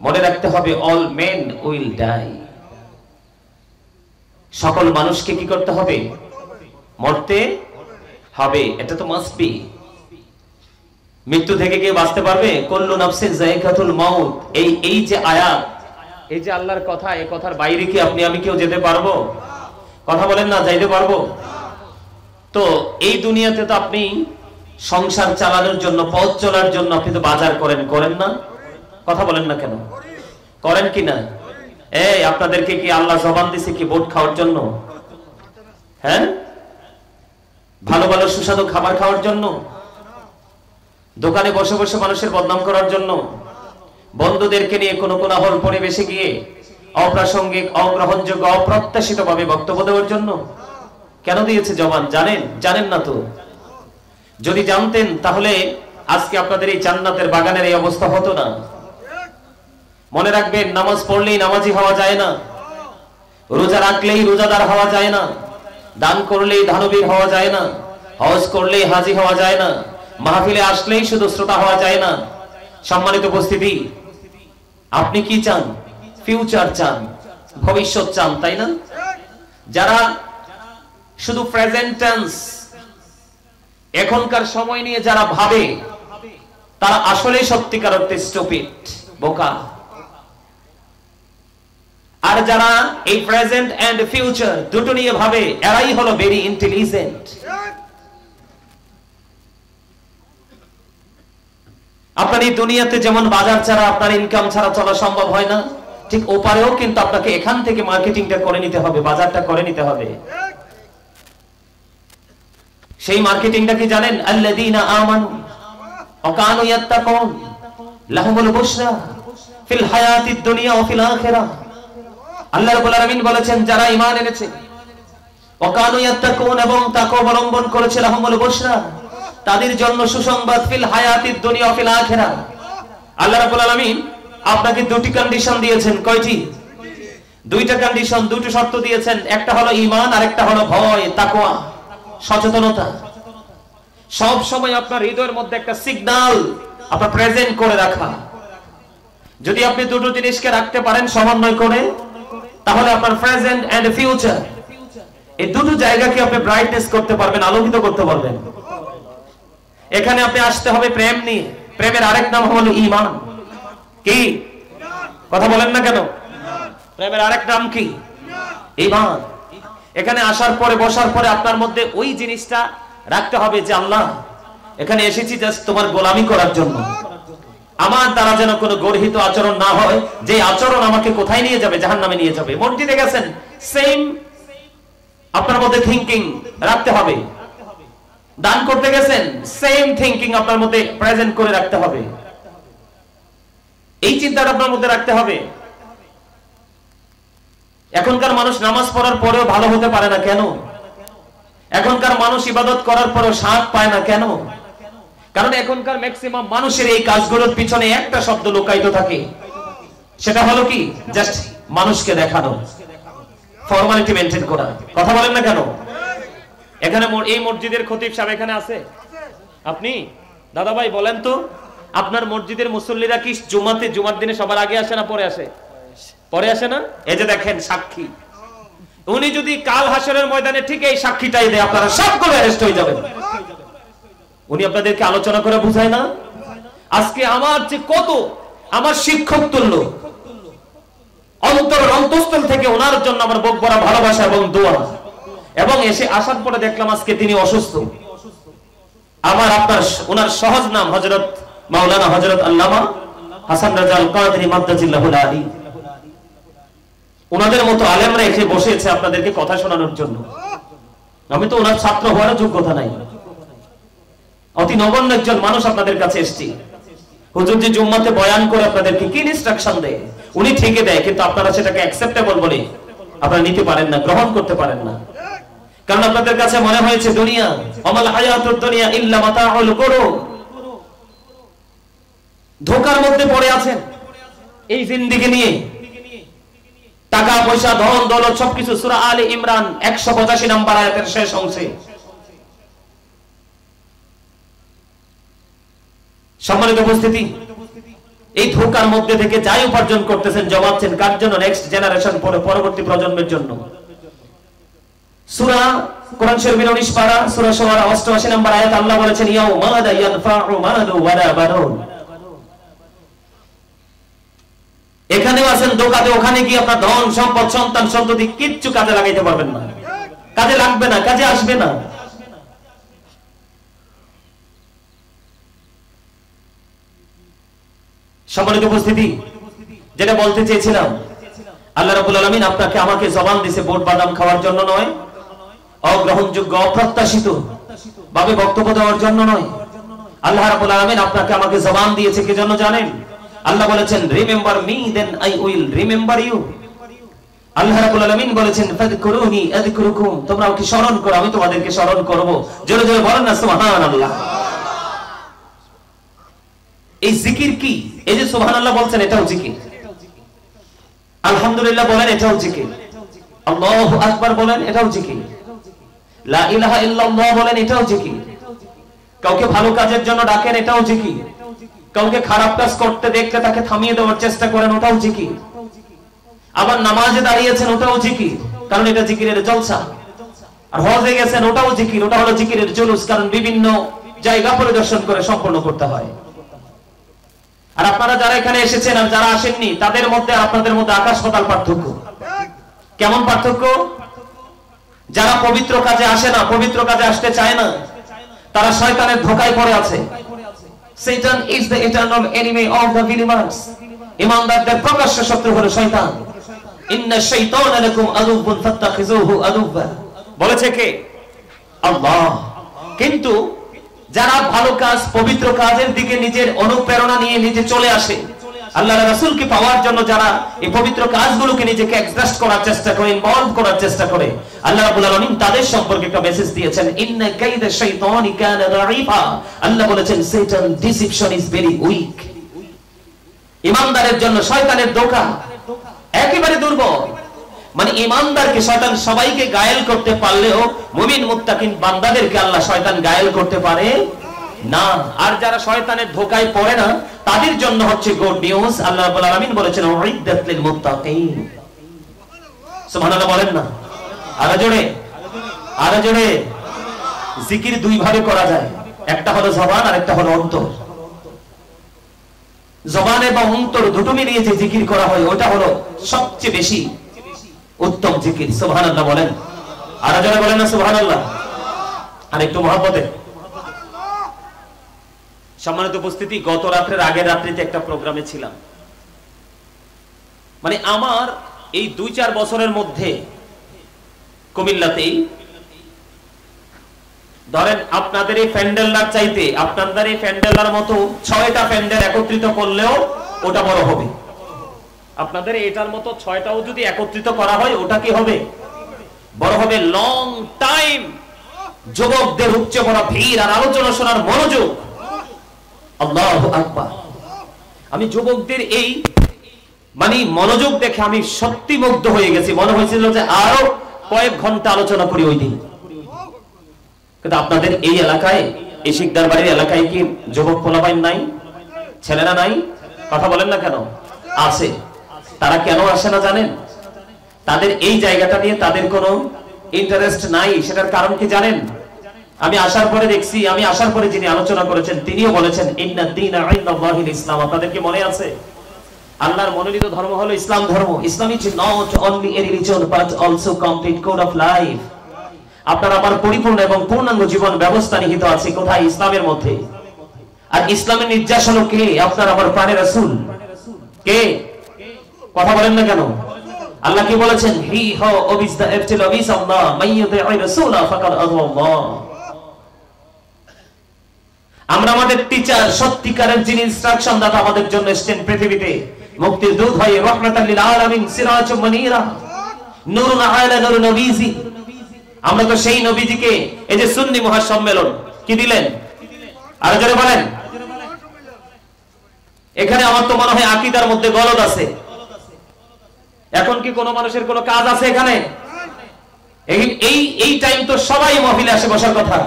Speaker 1: মনে রাখতে হবে, অল মেন উইল ডাই। সকল মানুষকে কি করতে হবে? মরতে হবে, এটা তো মাস্ট বি। মৃত্যু থেকে কে বাঁচতে পারবে? কুল্লু নাফসিন যায়কাতুল মাউত। এই যে আয়াত, এই যে আল্লাহর কথা, এই কথার বাইরে কি আপনি আমি কেউ যেতে পারবো? কথা বলেন না, যাইতে পারবো? তো এই দুনিয়াতে তো আপনি সংসার চালানোর জন্য, পথ চলার জন্য আপনি তো বাজার করেন না? কথা বলেন না কেন? করেন কি না? এই আপনাদেরকে কি আল্লাহ জবান দিছে কি ভোট খাওয়ার জন্য? হ্যাঁ, ভালো ভালো সুস্বাদু খাবার খাওয়ার জন্য, দোকানে বসে বসে মানুষের বদনাম করার জন্য, বন্ধুদেরকে নিয়ে কোনো কোলাহল পরিবেশে গিয়ে অপ্রাসঙ্গিক, অগ্রহণযোগ্য, অপ্রত্যাশিত ভাবে বক্তব্য দেওয়ার জন্য? কেন দিয়েছে জবান জানেন? জানেন না তো। যদি জানতেন তাহলে আজকে আপনাদের এই জান্নাতের বাগানের এই অবস্থা হতো না। মনে রাখবেন, নামাজ পড়লেই নামাজি হওয়া যায় না, রোজা রাখলেই রোজাদার হওয়া যায় না, দান করলেই দানবীর হওয়া যায় না, হজ করলেই হাজি হওয়া যায় না, মাহফিলে আসলেই শুধু শ্রোতা হওয়া যায় না। সম্মানিত উপস্থিতি, আপনি কি চান? ফিউচার চান, ভবিষ্যৎ চান, তাই না? যারা শুধু প্রেজেন্ট টেন্স, এখনকার সময় নিয়ে যারা ভাবে, তারা আসলে সত্যিকার অর্থে স্টুপিড, বোকা। আর যারা এই প্রেজেন্ট এন্ড ফিউচার দুটো নিয়ে ভাবে, এরাই হলো ভেরি ইন্টেলিজেন্ট। আপনার এই দুনিয়াতে যেমন বাজার ছাড়া আপনার ইনকাম ছাড়া চলা সম্ভব হয় না, ঠিক ওপারেও কিন্তু আপনাকে এখান থেকে মার্কেটিংটা করে নিতে হবে, বাজারটা করে নিতে হবে। সেই মার্কেটিংটা কি জানেন? আল্লাযীনা আমানু ওয়া কানু ইয়াত্তাকুন লাহুমুল বুশরা ফিল হায়াতিদ দুনিয়া ওয়া ফিল আখিরাহ। আল্লাহ রাব্বুল আলামিন বলেছেন, যারা ঈমান এনেছে, ওয়া কানু ইয়াত্তাকুন, এবং তাকওয়া অবলম্বন করেছে, লাহুমুল বুশরা, তাদের জন্য সুসংবাদ, ফিল হায়াতিদ দুনিয়া ওয়া ফিল আখিরাহ। আল্লাহ রাব্বুল আলামিন আপনাকে দুটি কন্ডিশন দিয়েছেন। কয়টি? দুইটা কন্ডিশন, দুটো শর্ত দিয়েছেন। একটা হলো ঈমান, আর একটা হলো ভয়, তাকওয়া, সচেতনতা। সব সময় আপনার হৃদয়ের মধ্যে একটা সিগন্যাল আপনার প্রেজেন্ট করে রাখা। যদি আপনি দুটো জিনিসকে রাখতে পারেন সমন্বয় করে, তাহলে আপনার প্রেজেন্ট এন্ড ফিউচার, এই দুটো জায়গাকে আপনি ব্রাইটনেস করতে পারবেন, আলোকিত করতে পারবেন। এখানে আপনি আসতে হবে প্রেম নিয়ে। প্রেমের আরেক নাম হলো ঈমান। কি কথা বলেন না কেন? প্রেমের আরেক নাম কি? ঈমান। এখানে আসার পরে, বসার পরে আপনার মধ্যে ওই জিনিসটা রাখতে হবে যে, আল্লাহ, এখানে এসেছি জাস্ট তোমার গোলামি করার জন্য। আমার দ্বারা যেন কোনো গর্হিত আচরণ না হয়, যে আচরণ আমাকে কোথায় নিয়ে যাবে? জাহান্নামে নিয়ে যাবে। মসজিদে গেছেন, সেম আপনার মধ্যে থিংকিং রাখতে হবে। দান করতে গেছেন, সেম থিংকিং আপনার মধ্যে প্রেজেন্ট করে রাখতে হবে। এই চিন্তাটা আপনার মধ্যে রাখতে হবে। এখনকার মানুষ নামাজ পড়ার পরেও ভালো হতে পারে না কেন? এখনকার মানুষ ইবাদত করার পরেও শান্তি পায় না কেন? কারণ এখনকার ম্যাক্সিমাম মানুষের এই কাজগুলোর পিছনে একটা শব্দ লুকায়িত থাকে, সেটা হলো কি? জাস্ট মানুষকে দেখানো, ফর্মালিটি মেইনটেইন করা। কথা বলেন না কেন? এখানে এই মসজিদের খতিব সাহেব এখানে আছে? আপনি দাদা ভাই বলেন তো, আপনার মসজিদের মুসল্লিরা কি জুমার দিনে সবার আগে আসে না পরে আসে? পরে আসে না? এই যে দেখেন সাক্ষী, উনি যদি কাল হাসরের ময়দানে ঠিক এই সাক্ষীটাই দেয়, আপনারা সবগুলো অ্যারেস্ট হয়ে যাবেন। উনি আপনাদেরকে আলোচনা করে বুঝায় না? আজকে আমার যে কত, আমার শিক্ষক তুল্য, অন্তঃস্থল থেকে ওনার জন্য আমার বুক ভরা ভালোবাসা এবং দোয়া। এবং এসে আসার পরে দেখলাম আজকে তিনি অসুস্থ। আমার আপনার ওনার সহজ নাম হযরত মাওলানা হযরত আল্লামা হাসান রাজা আল কাদরি মাদ্দাজিল্লাহুল আলী। ওনাদের মতো আলেমরা এসে বসেছে আপনাদেরকে কথা শোনানোর জন্য। আমি তো ওনার ছাত্র হওয়ার যোগ্যতা নাই, অতি নগণ্য একজন মানুষ আপনাদের কাছে এসেছি। হুজুর যে জুম্মাতে বয়ান করে আপনাদেরকে কি ইনস্ট্রাকশন দেয়, উনি ঠিকই দেয়, কিন্তু আপনারা সেটাকে অ্যাকসেপ্টেবল বলে আপনারা নিতে পারেন না, গ্রহণ করতে পারেন না। কারণ আপনাদের কাছে মনে হয়েছে দুনিয়া, আমাল হায়াতুদ দুনিয়া ইল্লা মাতাউল গুরুর, ধোঁকার মধ্যে পড়ে আছেন এই জিন্দেগি নিয়ে। টাকা পয়সা, ধন দৌলত সবকিছু। সূরা আলে ইমরান 185 নম্বর আয়াতের শেষ অংশে। সম্মানিত উপস্থিতি, এই ধোঁকার মধ্যে থেকে যাই উপার্জন করতেছেন, জমাচ্ছেন কার জন্য? নেক্সট জেনারেশন, পরবর্তী প্রজন্মের জন্য। সূরা কোরআন শরীফের 19 পারা সূরা শুআরা 88 নম্বর আয়াত আল্লাহ বলেছেন, ইয়াউমা লা ইয়ানফাউ মালু ওয়ালা বানুন। এখানেও আছেন দোকানে, ওখানে গিয়ে আপনার ধন সম্পদ, সন্তান সন্ততি কিচ্ছু কাজে লাগাইতে পারবেন না, কাজে লাগবে না, কাজে আসবে না। সম্মানিত উপস্থিতি, যেটা বলতে চেয়েছিলাম, আল্লাহ রাব্বুল আলামিন আপনাকে আমাকে জবান দিয়েছে ভোট বাদাম খাওয়ার জন্য নয়, অগ্রহণযোগ্য অপ্রত্যাশিত ভাবে বক্তব্য দেওয়ার জন্য নয়। আল্লাহ রাব্বুল আলামিন আপনাকে আমাকে জবান দিয়েছে কি জন্য জানেন? আল্লাহ বলেছেন remember me then I will remember you. Allah রাব্বুল আলামিন বলেছেন ফাযকুরুনি আযকুরুকুম, তোমরা আমাকে স্মরণ করো আমি তোমাদেরকে স্মরণ করব। জোরে জোরে বলেন না সুবহানাল্লাহ। এই জিকির কি? এই যে সুবহানাল্লাহ বলছেন এটাও জিকির, আলহামদুলিল্লাহ বলেন এটাও জিকির, আল্লাহু আকবার বলেন এটাও জিকির, লা ইলাহা ইল্লাল্লাহ বলেন এটাও জিকির, কাউকে ভালো কাজের জন্য ডাকেন এটাও জিকির, কাউকে খারাপ কাজ করতে দেখলে তাকে থামিয়ে দেওয়ার চেষ্টা করেন ওটাও জিকির, আবার নামাজে দাঁড়িয়েছেন ওটাও জিকির, কারণ এটা জিকিরের জলসা। আর হজে গেছেন ওটাও জিকির, ওটা হলো জিকিরের জুলুস, কারণ বিভিন্ন জায়গা পরিদর্শন করে সম্পন্ন করতে হয়। আর আপনারা যারা এখানে এসেছেন আর যারা আসেননি তাদের মধ্যে আপনাদের মধ্যে আকাশ পাতাল পার্থক্য। কেমন পার্থক্য? যারা পবিত্র কাজে আসে না, পবিত্র কাজে আসতে চায় না, তারা শয়তানের ধোঁকায় পড়ে আছে। Satan is the eternal enemy of the believers. ঈমানদারদের প্রকাশ্য শত্রু হলো শয়তান। ইন্না শাইতানা লাকুম আদুব্বুন ফাত্তাখিযুহু আদুব্বা, বলেছে কে? আল্লাহ। কিন্তু যারা ভালো কাজ পবিত্র কাজের দিকে নিজের অনুপ্রেরণা নিয়ে নিজে চলে আসে, আল্লাহর রাসূলকে পাওয়ার জন্য যারা এই পবিত্র কাজগুলোকে নিজেকে এক্সপ্রেস করার চেষ্টা করে, ইনভলভ করার চেষ্টা করে, আল্লাহ রাব্বুল আলামিন তাদের সম্পর্কে একটা মেসেজ দিয়েছেন, ইন্না কাইদা শাইতানি কানা দাঈফা। আল্লাহ বলেছেন শয়তান ডিসিপশন ইজ ভেরি উইক। ঈমানদারের জন্য শয়তানের ধোঁকা একেবারে দুর্বল। মানে ঈমানদারকে শয়তান সবাইকে গায়েল করতে পারলেও মুমিন মুত্তাকিন বান্দাদেরকে আল্লাহ শয়তান গায়েল করতে পারে না। আর যারা শয়তানের ধোঁকায় পড়ে না তাদের জন্য হচ্ছে গুড নিউজ। আল্লাহ রাব্বুল আলামিন বলেছেন উইদ্দাত লিল মুত্তাকিন। সুবহানাল্লাহ বলেন না, আরো জোরে, আরো জোরে। জিকির দুই ভাবে করা যায়, একটা হলো জবান আর একটা হলো অন্তর। জবান এবং অন্তর দুটো মিলিয়ে যে জিকির করা হয় ওটা হলো সবচেয়ে বেশি উত্তম জিকির। সুবহানাল্লাহ বলেন, আরো জোরে বলেন না সুবহানাল্লাহ। আর একটু মহব্বতে। সম্মানিত উপস্থিতি, গত রাত্রের আগের রাত্রিতে একটা প্রোগ্রামে ছিলাম। মানে আমার এই 2-4 বছরের মধ্যে কুমিল্লাতেই ধরেন আপনাদের এই প্যান্ডেলটার চাইতে আপনাদের এই প্যান্ডেলটার মতো 6টা প্যান্ডেল একত্রিত করলেও ওটা বড় হবে। আপনাদের এটার মতো 6টাও যদি একত্রিত করা হয় ওটা কি হবে? বড় হবে। লং টাইম যুবকদের উপচে পড়া ভিড় আর আলোচনা শোনার মনোযোগ, আল্লাহু আকবার। আমি যুবকদের এই মানে মনোযোগ দেখে আমি সত্যি মুগ্ধ হয়ে গেছি। মনে হয়েছিল যে আরো কয়েক ঘন্টা আলোচনা করি ওই দিন। কিন্তু আপনাদের এই এলাকায়, এই শিকদার বাড়ির এলাকায় কি যুবক পোলাপাইন নাই? ছেলেরা নাই? কথা বলেন না কেন? আছে। তারা কেন আসে না জানেন? তাদের এই জায়গাটা নিয়ে তাদের কোনো ইন্টারেস্ট নাই। সেটার কারণ কি জানেন? আমি আসার পরে দেখছি, আমি আসার পরে যিনি আলোচনা করেছেন তিনিও বলেছেন ইন্নাদ দীনা ইনদাল্লাহিল ইসলাম। আপনাদের কি মনে আছে? আল্লাহর মনোনীত ধর্ম হলো ইসলাম ধর্ম। Islam is not only a religion but also complete code of life. আপনার আমার পরিপূর্ণ এবং পূর্ণাঙ্গ জীবন ব্যবস্থা নিহিত আছে কোথায়? ইসলামের মধ্যে। আর ইসলামের নির্যাস হলো কে? আপনার আমার প্রাণের রাসূল। কে? কথা বলেন না কেন? আল্লাহ কি বলেছেন? হি হু ওবিস দা এফটিল ওবিস আল্লাহ মাইয়ুতি'ই রাসূলা ফাকাদ আল্লাহ। আমরা আমাদের টিচার, সত্যিকারের যিনি ইনস্ট্রাকশন দাতা আমাদের জন্য এসেছেন পৃথিবীতে মুক্তির দূত হয়ে, রাহমাতাল লিল আলামিন, সিরাজুম মুনীরা, নূরুন আলা নূর নবীজি। আমরা তো সেই নবীজিকে এই যে সুন্নি মহাসম্মেলন কি দিলেন? আর যারা বলেন এখানে আমার তো মনে হয় আকীদার মধ্যে গলদ আছে। এখন কি কোনো মানুষের কোনো কাজ আছে এখানে? এই টাইম তো সবাই মহফিলে আসে বসার কথা।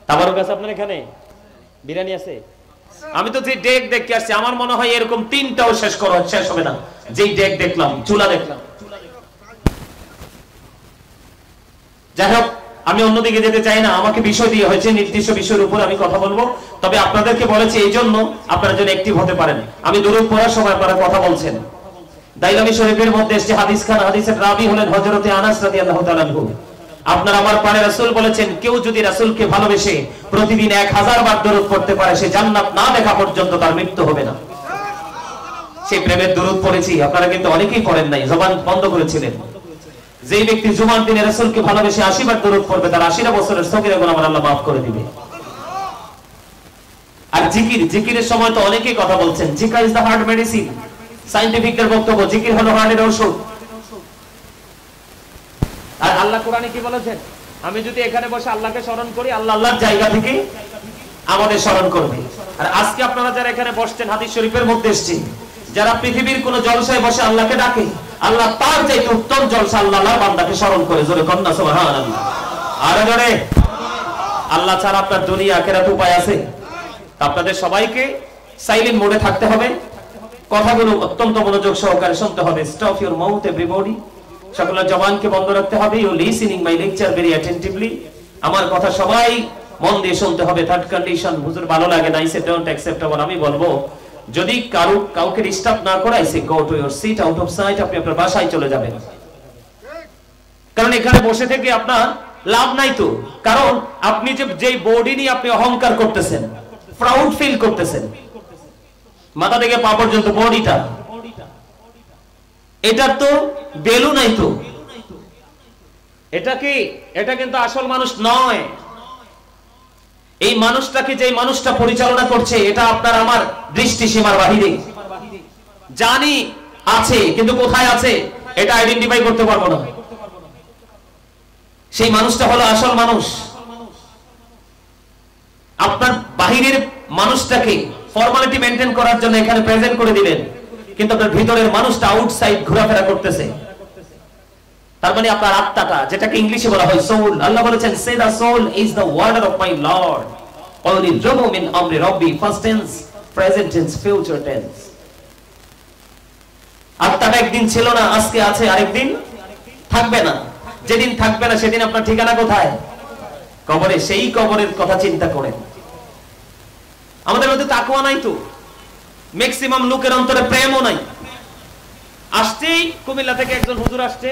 Speaker 1: তাবারক আছে আপনার এখানে? বিরিয়ানি আছে? আমি তো যে ডেক দেখতে আসছি আমার মনে হয় এরকম 3টাও শেষ হবে না। যেই ডেক দেখলাম, চুলা দেখলাম। যাই হোক, আমি অন্যদিকে যেতে চাই না। আমাকে বিষয় দিয়ে হয়েছে, নির্দিষ্ট বিষয়ের উপর আমি কথা বলবো। তবে আপনাদেরকে বলেছি এই জন্য আপনারা যেন অ্যাক্টিভ হতে পারেন। আমি দুরূদ পড়ার সময় আপনারা কথা বলছেন। দাইলামি শরীফের মধ্যে এসেছে হাদিস খান, হাদিসের রাবি হলেন হযরতে আনাস রাদিয়াল্লাহু তাআলা আনহু। আপনার আমার প্রাণের রাসূল বলেছেন কেউ যদি রাসূলকে ভালোবেসে প্রতিদিন 1000 বার দরুদ পড়তে পারে সে জান্নাত না দেখা পর্যন্ত তার মৃত্যু হবে না। সেই প্রেমের দরুদ পড়েছি, আপনারা কিন্তু অনেকেই পড়েন নাই, জবান বন্ধ করেছিলেন। যেই ব্যক্তি জুমার দিনে রাসূলকে ভালোবেসে 80 বার দরুদ পড়বে তার 80টা বছরের সগীরা গুনাহ আল্লাহ মাফ করে দিবে। আর জিকিরের সময় তো অনেকেই কথা বলছেন, জিকির ইজ দ্য হার্ট মেডিসিন। সায়েন্টিফিকদের বক্তব্য জিকির হলো হার্টের ঔষধ। আর আল্লাহ কোরআনে কি বলেছেন? আমি যদি এখানে বসে আল্লাহকে স্মরণ করি, আল্লাহ আল্লাহর জায়গা থেকে আমাদের স্মরণ করবে। আর আজকে আপনারা যারা এখানে বসছেন, হাদিস শরীফের মধ্যে এসেছে, যারা পৃথিবীর কোন জলসায় বসে আল্লাহকে ডাকে, আল্লাহ তার চাইতে উত্তম জলসা আল্লাহর বান্দাকে স্মরণ করে। জোরে কন্না সুবহানাল্লাহ। আর জোরে আল্লাহ ছাড়া আপনার দুনিয়া আখিরাত উপায় আছে? আপনাদের সবাইকে সাইলেন্ট মোডে থাকতে হবে, কথাগুলো অত্যন্ত মনোযোগ সহকারে শুনতে হবে। Stop your mouth everybody. সকলের জবানকে বন্ধ রাখতে হবে। You listening my lecture very attentively. আমার কথা সবাই মন দিয়ে শুনতে হবে। থার্ড কন্ডিশন, হুজুর ভালো লাগে না, আই সে ডোন্ট অ্যাকসেপ্ট। আমি বলবো যদি কাউকে ডিস্টার্ব না করে, I say go to your seat, out of sight. আপনি আপনার বাসায় চলে যাবেন, কারণ এখানে বসে থেকে আপনার লাভ নাই তো। কারণ আপনি যে বডি নিয়ে আপনি অহংকার করতেছেন, প্রাউড ফিল করতেছেন, মাথা থেকে পা পর্যন্ত বডিটা, এটার তো ভ্যালু নাই তো। এটা কি? এটা কিন্তু আসল মানুষ নয়। এই মানুষটাকে যে মানুষটা পরিচালনা করছে, এটা আপনার আমার দৃষ্টি সীমার বাহিরে। জানি আছে, কিন্তু কোথায় আছে এটা আইডেন্টিফাই করতে পারবো না। সেই মানুষটা হলো আসল মানুষ। আপনার বাহিরের মানুষটাকে ফর্মালিটি মেইনটেইন করার জন্য এখানে প্রেজেন্ট করে দিলেন, কিন্তু আপনার ভিতরের মানুষটা আউটসাইড ঘোরাফেরা করতেছে। তার মানে আপনার আত্মাটা, যেটাকে ইংলিশে বলা হয় সোল। আল্লাহ বলেছেন, say the soul is the order of my lord, only রবু মিন আমরি রব্বি, first tense, present tense, future tense. আত্মাটা একদিন ছিল না, আজকে আছে, আরেকদিন থাকবে না। যেদিন থাকবে না সেদিন আপনার ঠিকানা কোথায়? কবরে। সেই কবরের কথা চিন্তা করেন। আমাদের মধ্যে তাকওয়া নাই তো। ম্যাক্সিমাম লোকের অন্তরে প্রেমও নাই। আসছেই কুমিল্লা থেকে একজন হুজুর আসছে,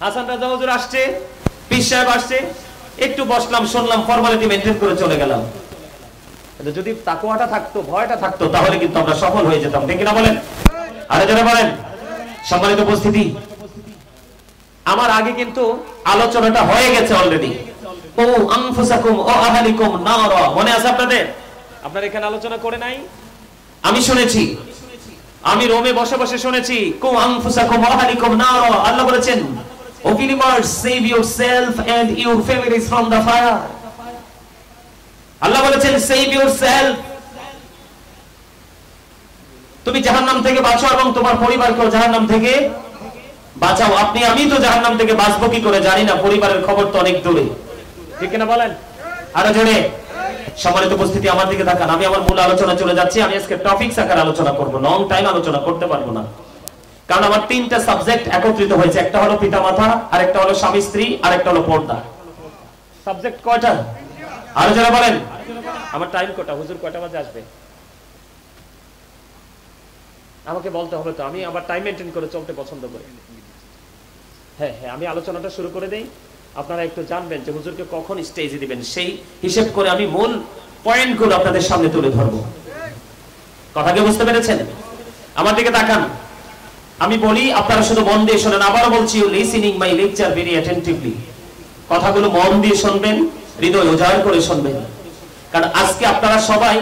Speaker 1: হাসান রাজা হুজুর আসছে, পীর সাহেব আসছে, একটু বসলাম, শুনলাম, ফর্মালিটি মেইনটেইন করে চলে গেলাম। যদি তাকওয়াটা থাকতো, ভয়টা থাকতো, তাহলে কিন্তু আমরা সফল হয়ে যেতাম। ঠিক না বলেন? আরে যারা বলেন। সম্মানিত উপস্থিতি, আমার আগে কিন্তু আলোচনাটা হয়ে গেছে অলরেডি। ও আনফুসাকুম ও আহলিকুম নারা, মনে আছে আপনাদের? আপনারা এখানে আলোচনা করে নাই? আমি শুনেছি, আমি রোমে বসে বসে শুনেছি। কু আনফুসাকুম ওয়া আহলিকুম নারা, আল্লাহ বলেছেন, O believers, save yourself and your families from the fire. Allah বলেছেন, সেভ ইয়োরসেলফ, তুমি জাহান্নাম থেকে বাঁচো এবং তোমার পরিবারকেও জাহান্নাম থেকে বাঁচাও। আপনি আমি তো জাহান্নাম থেকে বাঁচবো কি করে জানি না, পরিবারের খবর তো অনেক দূরে। ঠিক না বলেন? আরো জোরে। সম্মানিত উপস্থিতি, আমার দিকে তাকান। আমি আমার মূল আলোচনা চলে যাচ্ছি। আমি আজকে টপিকস আকারে আলোচনা করব, লং টাইম আলোচনা করতে পারবো না, কারণ আমার তিনটা সাবজেক্ট একত্রিত হয়েছে। একটা হলো পিতামাতা, আরেকটা হলো স্বামী স্ত্রী, আরেকটা হলো পর্দা। সাবজেক্ট কয়টা? আরো যারা বলেন। আমার টাইম কয়টা? হুজুর কয়টা বাজে আসবে? আমাকে বলতে হবে তো, আমি আবার টাইম মেইনটেইন করে চলতে পছন্দ করি। হ্যাঁ হ্যাঁ, আমি আলোচনাটা শুরু করে দেই। আপনারা একটু জানবেন যে হুজুরকে কখন স্টেজে দিবেন, সেই হিসেব করে আমি মূল পয়েন্টগুলো আপনাদের সামনে তুলে ধরব। কথা কি বুঝতে পেরেছেন? আমার দিকে তাকান। আমি বলি, আপনারা শুধু মন দিয়ে শোনেন। আবারও বলছি, you listening my lecture very attentively. কথাগুলো মন দিয়ে শুনবেন, হৃদয় উজাড় করে শুনবেন, কারণ আজকে আপনারা সবাই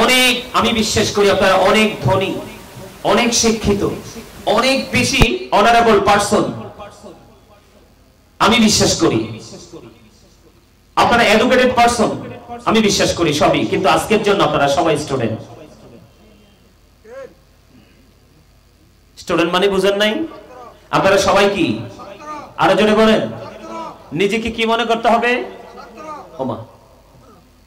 Speaker 1: অনেক, আমি বিশ্বাস করি আপনারা অনেক ধনী, অনেক শিক্ষিত, অনেক বেশি অনারেবল পারসন। আমি বিশ্বাস করি আপনারা এডুকেটেড পারসন, আমি বিশ্বাস করি সবই। কিন্তু আজকের জন্য আপনারা সবাই স্টুডেন্ট। স্টুডেন্ট মানে বুঝেন নাই? আপনারা সবাই কি? আরো জোরে বলেন। নিজেকে কি মনে করতে হবে? ওমা,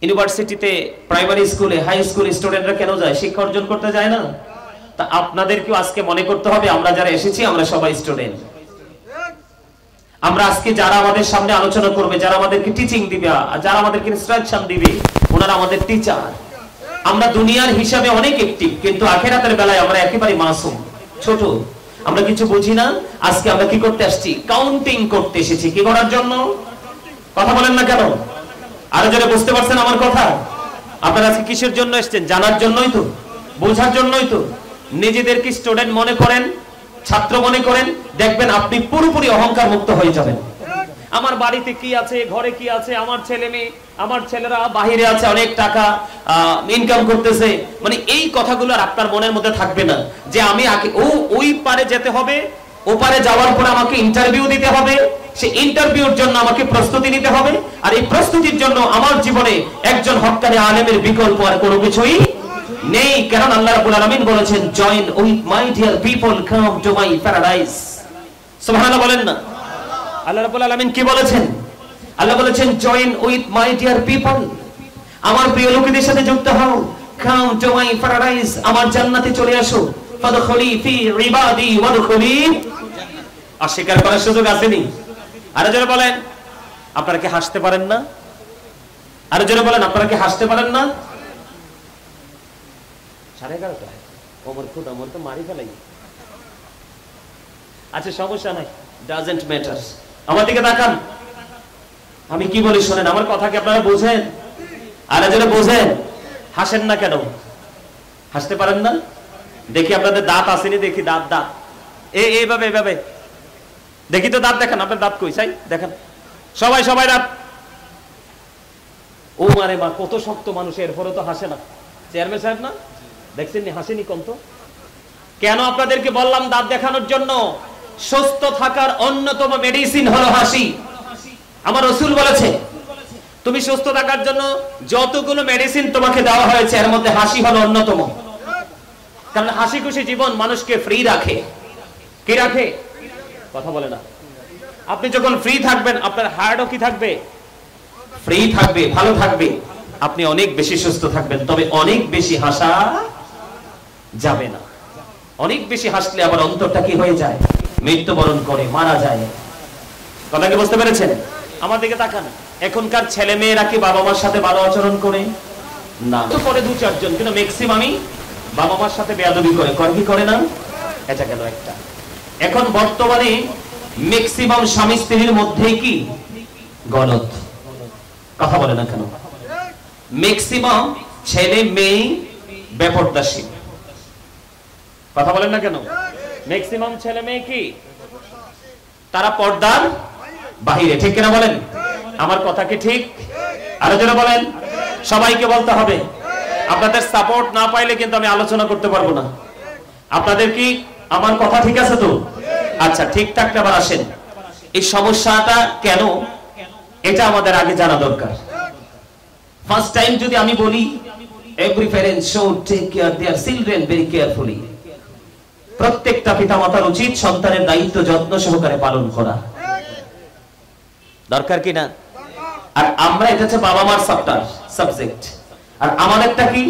Speaker 1: ইউনিভার্সিটিতে, প্রাইমারি স্কুলে, হাই স্কুল স্টুডেন্টরা কেন যায়? শিক্ষা অর্জন করতে যায় না? তা আপনাদেরকেও আজকে মনে করতে হবে, আমরা যারা এসেছি আমরা সবাই স্টুডেন্ট। আমরা আজকে যারা আমাদের সামনে আলোচনা করবে, যারা আমাদেরকে টিচিং দিবে, যারা আমাদেরকে ইনস্ট্রাকশন দিবে, ওনারা আমাদের টিচার। আমরা দুনিয়ার হিসাবে অনেক অ্যাক্টিভ, কিন্তু আখিরাতের বেলায় আমরা একেবারে মাসুম, ছোট, আমরা কিছু বুঝি না। আজকে আমরা কি করতে আসছি? কাউন্টিং করতে এসেছি। কি করার জন্য? কথা বলেন না কেন? আরো যারা বুঝতে পারছেন আমার কথা? আপনারা আজকে কিসের জন্য এসেছেন? জানার জন্যই তো, বোঝার জন্যই তো। নিজেদেরকে স্টুডেন্ট মনে করেন, ছাত্র মনে করেন, দেখবেন আপনি পুরোপুরি অহংকার মুক্ত হয়ে যাবেন। আমার বাড়িতে কি আছে, ঘরে কি আছে, আমার ছেলে মেয়ে, আমার ছেলেরা বাহিরে আছে, অনেক টাকা ইনকাম করতেছে, মানে এই কথাগুলো আর আপনার মনের মধ্যে থাকবে না যে আমি ওই পারে যেতে হবে, ওপারে যাওয়ার পর আমাকে ইন্টারভিউ দিতে হবে, সেই ইন্টারভিউর জন্য আমাকে প্রস্তুতি নিতে হবে, আর এই প্রস্তুতির জন্য আমার জীবনে একজন হক্কানি আলেমের বিকল্প আর কোনো কিছুই নেই। কারণ আল্লাহ রাব্বুল আলামিন বলেছেন, join with my dear people, come to my paradise. সুবহানাল্লাহ বলেন না? আল্লাহ রাব্বুল আলামিন কি বলেছেন? আল্লাহ বলেছেন, join with my dear people, আমার প্রিয় লোকেদের সাথে যুক্ত হও, কাম টু মাই প্যারাডাইস, আমার জান্নাতে চলে আসো, ফাদখুলি ফি ইবাদি ওয়াদখুলি। অস্বীকার করার সুযোগ আসেনি। আরো জোরে বলেন, আপনারা কি হাসতে পারেন না? আরো জোরে বলেন, আপনারা কি হাসতে পারেন না? 11:30 ওমর খুদ আমর তো মারি ফেলাই। আচ্ছা সমস্যা নাই, ডাজন্ট ম্যাটার। আমার দিকে তাকান, আমি কি বলি শুনেন, আমার কথা কি আপনারা বুঝেন? আরো জোরে বুঝেন। হাসেন না কেন? হাসতে পারেন না? দেখি আপনাদের দাঁত আসেনি, দেখি দাঁত, দাঁত এইভাবে এইভাবে দেখি তো, দাঁত দেখান, আপনার দাঁত কই চাই দেখান, সবাই সবাই দাঁত। ও মারে মা, কত শক্ত মানুষ, এরপরে তো হাসে না। চেয়ারম্যান সাহেব না, দেখছেন নি হাসেনি কম তো? কেন আপনাদেরকে বললাম দাঁত দেখানোর জন্য? সুস্থ থাকার অন্যতম মেডিসিন হলো হাসি। আমার রাসূল বলেছে, তুমি সুস্থ থাকার জন্য যতগুলো মেডিসিন তোমাকে দেওয়া হয়েছে, এর মধ্যে হাসি হলো অন্যতম। কারণ হাসি খুশি জীবন মানুষকে ফ্রি রাখে। কি রাখে? কথা বলে না। আপনি যখন ফ্রি থাকবেন, আপনার হার্টও কি থাকবে? ফ্রি থাকবে, ভালো থাকবে, আপনি অনেক বেশি সুস্থ থাকবেন। তবে অনেক বেশি হাসা যাবে না। অনেক বেশি হাসলে আবার অন্তরটা কি হয়ে যায়? মৃত্যুবরণ করে, মারা যায়। কথা কি বুঝতে পেরেছেন? আমার দিকে তাকান, এখনকার ছেলে মেয়েরা কি বাবা মার সাথে ভালো আচরণ করে? না, তো করে 2-4 জন, কিন্তু ম্যাক্সিমামই বাবা মার সাথে বেয়াদবি করে। করে কি করে না? এটা গেল একটা। এখন বর্তমানে ম্যাক্সিমাম স্বামী স্ত্রীর মধ্যে কি গলত? কথা বলে না কেন? ম্যাক্সিমাম ছেলে মেয়ে বেপরদাশী। কথা বলেন না কেন? ম্যাক্সিমাম ছেলে মেয়ে কি তারা পর্দার বাহিরে। ঠিক কিনা বলেন? আমার কথা কি ঠিক? আরো জোরে বলেন। সবাইকে বলতে হবে। আপনাদের সাপোর্ট না পাইলে কিন্তু আমি আলোচনা করতে পারবো না। আপনাদের কি আমার কথা ঠিক আছে তো? আচ্ছা, ঠিক থাকলে আবার আসেন, এই সমস্যাটা কেন, এটা আমাদের আগে জানা দরকার। ফার্স্ট টাইম যদি আমি বলি, every parent should take care their children very carefully. প্রত্যেকটা পিতামাতার উচিত সন্তানের দায়িত্ব যত্ন সহকারে পালন করা। দরকার কি না? আর আমরা, এটা হচ্ছে বাবা মার সাবজেক্ট, আর আমাদেরটা কি?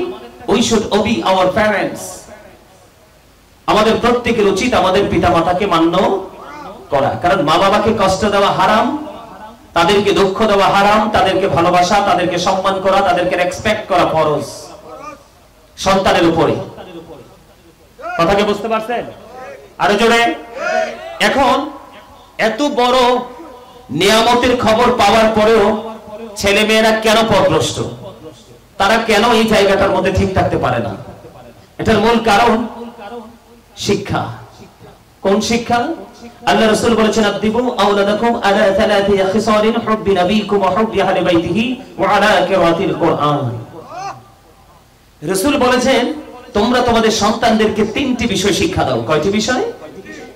Speaker 1: We should Obi our parents. আমাদের প্রত্যেকের উচিত আমাদের পিতামাতাকে মান্য করা। কারণ মা বাবাকে কষ্ট দেওয়া হারাম, তাদেরকে দুঃখ দেওয়া হারাম, তাদেরকে ভালোবাসা, তাদেরকে সম্মান করা, তাদেরকে রেসপেক্ট করা ফরজ সন্তানের উপরে। কথা কি বুঝতে পারছেন? আরো জোরে। এখন এত বড় নিয়ামতের খবর পাওয়ার পরেও ছেলে মেয়েরা কেন পথভ্রষ্ট? তারা কেন এই জায়গাটার মধ্যে ঠিক থাকতে পারে না? এটার মূল কারণ শিক্ষা। কোন শিক্ষা? আল্লাহ রাসূল বলেছেন, আদিবু আওলাদাকুম আলা থালাথি খিসালিন হুব্বি নবীকুম ওয়া হুব্বি আহলি বাইতিহি ওয়া আলা কিরাতিল কুরআন। রাসূল বলেছেন, তোমরা তোমাদের সন্তানদেরকে 3টি বিষয় শিক্ষা দাও। কয়টি বিষয়?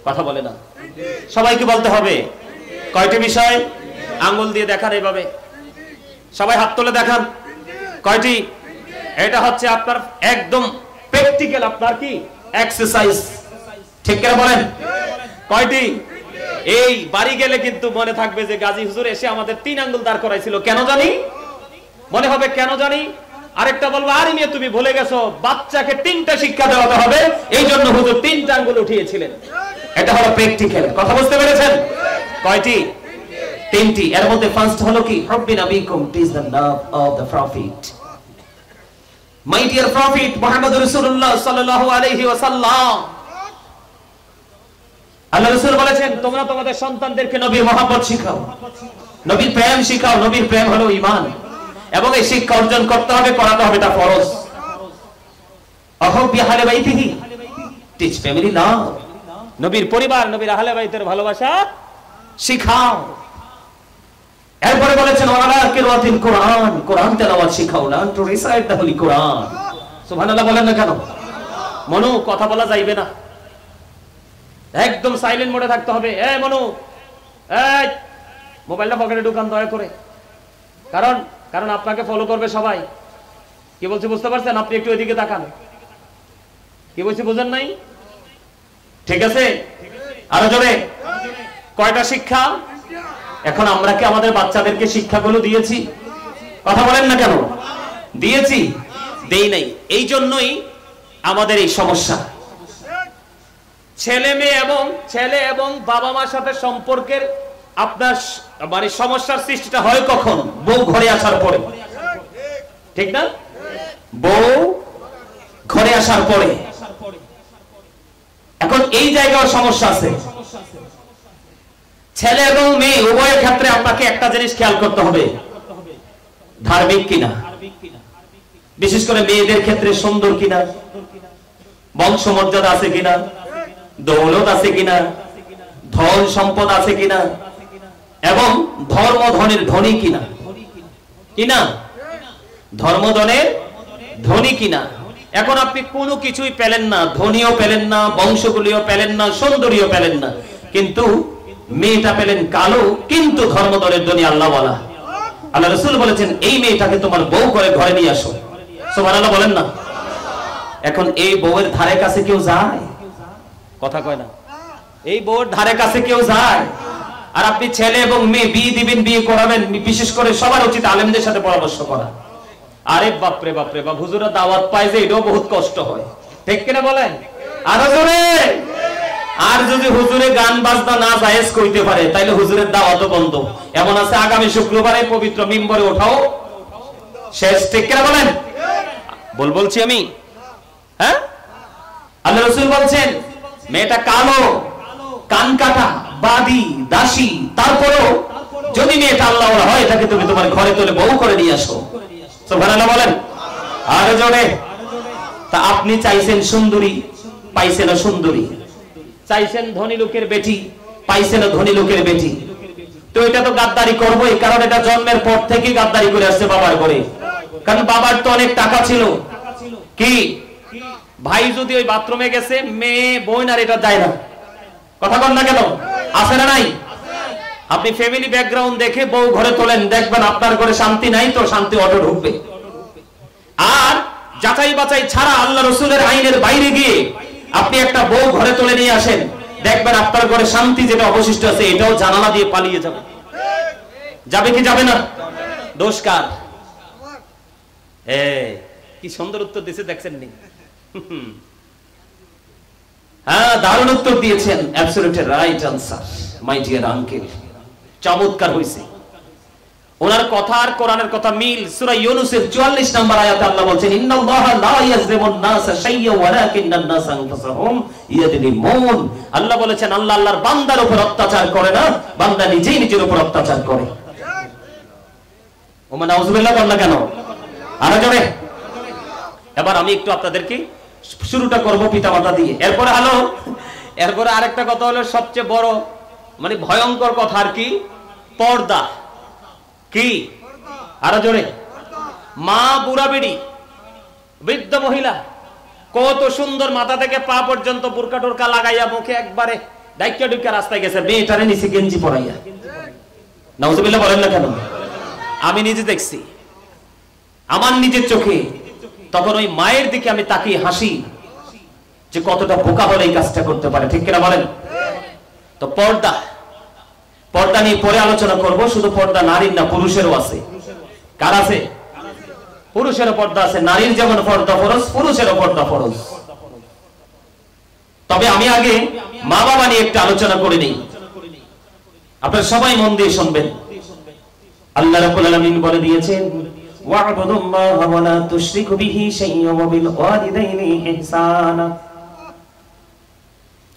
Speaker 1: কথা বলে না। সবাইকে বলতে হবে। কয়টি বিষয়? আঙ্গুল দিয়ে দেখান, এইভাবে সবাই হাত তুলে দেখান। কয়টি? এটা হচ্ছে আপনার একদম প্র্যাকটিক্যাল, আপনার কি এক্সারসাইজ। ঠিক করে বলেন, কয়টি? এই বাড়ি গেলে কিন্তু মনে থাকবে যে গাজী হুজুর এসে আমাদের 3 আঙ্গুল দাঁড় করাইছিল। কেন জানি? মনে হবে কেন জানি। আরেকটা বলবো, আরে মেয়ে তুমি ভুলে গেছো, বাচ্চাকে 3টা শিক্ষা দেওয়া হবে, এই জন্য হুজুর 3টা আঙ্গুল উঠিয়েছিলেন। এটা হলো প্র্যাকটিক্যাল। কথা বুঝতে পেরেছেন? কয়টি? 3টি। এর মধ্যে ফার্স্ট হলো কি? হুব্বি নবীকুম, it is the love of the prophet. My dear prophet Muhammad রাসূলুল্লাহ সাল্লাল্লাহু আলাইহি ওয়াসাল্লাম, আল্লাহ রাসূল বলেছেন, তোমরা তোমাদের সন্তানদেরকে নবীর মহব্বত শিখাও, নবীর প্রেম শিখাও। নবীর প্রেম হলো ঈমান, এবং এই শিক্ষা অর্জন করতে হবে, করাতে হবে, তা ফরজ। আহুব্বি আহলি বাইতিহি, টিচ ফ্যামিলি লাভ। নবীর পরিবার, নবীর আহলে বাইতের ভালোবাসা শিখাও। এরপরে বলেছেন ওয়ালা কিরাতিল কোরআন, কোরআন তেলাওয়াত শিখাও, learn to recite the holy Quran. সুবহানাল্লাহ বলেন না কেন? মনু কথা বলা যাইবে না, একদম সাইলেন্ট মোডে থাকতে হবে। এই মনু, এই মোবাইলটা পকেটে ঢুকান দয়া করে, কারণ কারণ আপনাকে ফলো করবে সবাই। কি বলছি বুঝতে পারছেন? আপনি একটু এদিকে তাকান। কি বলছি বুঝেন নাই? ঠিক আছে, আরো জোরে। কয়টা শিক্ষা? এখন আমরা কি আমাদের বাচ্চাদেরকে শিক্ষাগুলো দিয়েছি? কথা বলেন না কেন? দিয়েছি? দেই নাই। এই জন্যই আমাদের এই সমস্যা। ছেলে এবং বাবা মার সাথে সম্পর্কের আপনার মানে সমস্যার সৃষ্টিটা হয় কখন? বউ ঘরে আসার পরে, ঠিক না? বউ ঘরে আসার পরে। এখন এই জায়গায় সমস্যা আছে। ছেলে এবং মেয়ে উভয়ের ক্ষেত্রে আপনাকে একটা জিনিস খেয়াল করতে হবে, ধার্মিক কিনা, বিশেষ করে মেয়েদের ক্ষেত্রে সুন্দর কিনা, বংশমর্যাদা আছে কিনা, দৌলত আছে কিনা, ধন সম্পদ আছে কিনা, এবং ধর্মধনের ধনী কিনা, কিনা ধর্মধনের ধনী কিনা। এখন আপনি কোনো কিছুই পেলেন না, ধনীও পেলেন না, বংশগুলিও পেলেন না, সুন্দরীও পেলেন না, কিন্তু মেয়েটা পেলেন কালো কিন্তু ধর্মধনের ধনী। আল্লাহ বলা, আল্লাহ রাসূল বলেছেন এই মেয়েটাকে তোমার বউ করে ঘরে নিয়ে আসো। সুবহানাল্লাহ বলেন না? এখন এই বউয়ের ধারে কাছে কেউ যায়? কথা কয় না। এই বউয়ের ধারে কাছে কেউ যায়? আর আপনি ছেলে এবং মেয়ে বিয়ে দিবেন, বিয়ে করাবেন, বিশেষ করে সবার উচিত আলেমদের সাথে পরামর্শ করা। আরে বাপরে বাপরে বাপ, হুজুরা দাওয়াত পায় যে এটাও বহুত কষ্ট হয়, ঠিক কিনা বলেন? আরো জোরে। আর যদি হুজুরে গান বাজনা না জায়েজ কইতে পারে তাইলে হুজুরের দাওয়াতও বন্ধ। এমন আছে আগামী শুক্রবারে পবিত্র মিম্বরে ওঠাও শেষ, ঠিক কিনা বলেন? বলছি আমি, হ্যাঁ? আল্লাহ রাসূল বলছেন মেয়েটা কালো, কান কাটা, বাদী, দাসী, তারপরেও যদি মেয়েটা আল্লাহওয়ালা হয় তাকে তুমি তোমার ঘরে তুলে বউ করে নিয়ে আসো। সুবহানাল্লাহ বলেন। আর জোরে। তা আপনি চাইছেন সুন্দরী, পাইছেন সুন্দরী, চাইছেন ধনী লোকের বেটি, পাইছেন ধনী লোকের বেটি। তো এটা তো গাদ্দারি করবোই, কারণ এটা জন্মের পর থেকে গাদ্দারি করে আসছে বাবার ঘরে। কারণ বাবার তো অনেক টাকা ছিল। কি ভাই যদি ওই বাথরুমে গেছে, মেয়ে বোন আর এটা যায় না। কথা বল না কেন? আছে না নাই? আপনি ফ্যামিলি ব্যাকগ্রাউন্ড দেখে বউ ঘরে তোলেন, দেখবেন আপনার ঘরে শান্তি নাই তো শান্তি অটো ঢুকবে। আর যাচাই বাছাই ছাড়া আল্লাহ রাসূলের আইনের বাইরে গিয়ে আপনি একটা বউ ঘরে তুলে নিয়ে আসেন, দেখবেন আপনার ঘরে শান্তি যেটা অবশিষ্ট আছে এটাও জানালা দিয়ে পালিয়ে যাবে। যাবে কি যাবে না? দোষ কার? কি সুন্দর উত্তর দিয়েছে দেখছেন নি? হ্যাঁ, দারুণ উত্তর দিয়েছেন, absolutely right answer my dear uncle. চমৎকার হইছে। ওনার কথা আর কোরআনের কথা মিল। সূরা ইউনূসের 44 নম্বর আয়াতে আল্লাহ বলেন ইন্নাল্লাহা লা ইয়াজলিমুন নাসা শাইয়্যা ওয়ালাকিন্নান নাসা আনফুসাহুম ইয়াজলিমুন। আল্লাহ বলেছেন আল্লাহ আল্লাহর বান্দার উপর অত্যাচার করে না, বান্দা নিজেই নিজের উপর অত্যাচার করে। ওমা নাউযুবিল্লাহ বলনা কেন? আরো জোরে। এবার আমি একটু আপনাদেরকে শুরুটা করব পিতামাতা দিয়ে। এরপরে আরেকটা কথা হলো সবচেয়ে বড় মানে ভয়ঙ্কর কথা, আর কি? পর্দা। কি? আরো জোরে। মা, বুড়া বেড়ি, বৃদ্ধ মহিলা কত সুন্দর মাথা থেকে পা পর্যন্ত বুরকা টুরকা লাগাইয়া মুখে একবারে ডাইকা ডুইকা রাস্তায় গেছে, মেয়েটারে নিচে গেঞ্জি পরাইয়া। নাউযুবিল্লাহ বলেন না কেন? আমি নিজে দেখছি আমার নিজের চোখে। তখন ওই মায়ের দিকে আমি তাকিয়ে হাসি যে কতটা বোকা হলে এই কাজটা করতে পারে, ঠিক কিনা বলেন? তো পর্দা নিয়ে পরে আলোচনা করব। শুধু পর্দা নারীর না, পুরুষেরও আছে। কার আছে? পুরুষেরও পর্দা আছে। নারীর যেমন পর্দা ফরজ, পুরুষেরও পর্দা ফরজ। তবে আমি আগে মা বাবা নিয়ে একটু আলোচনা করে নিই, আপনারা সবাই মন দিয়ে শুনবেন। আল্লাহ রাব্বুল আলামিন বলে দিয়েছেন ওয়া'বুদুল্লাহা ওয়া লা তুশরিকু বিহি শাইয়্যান ওয়া বিল ওয়ালিদাইনি ইহসানা।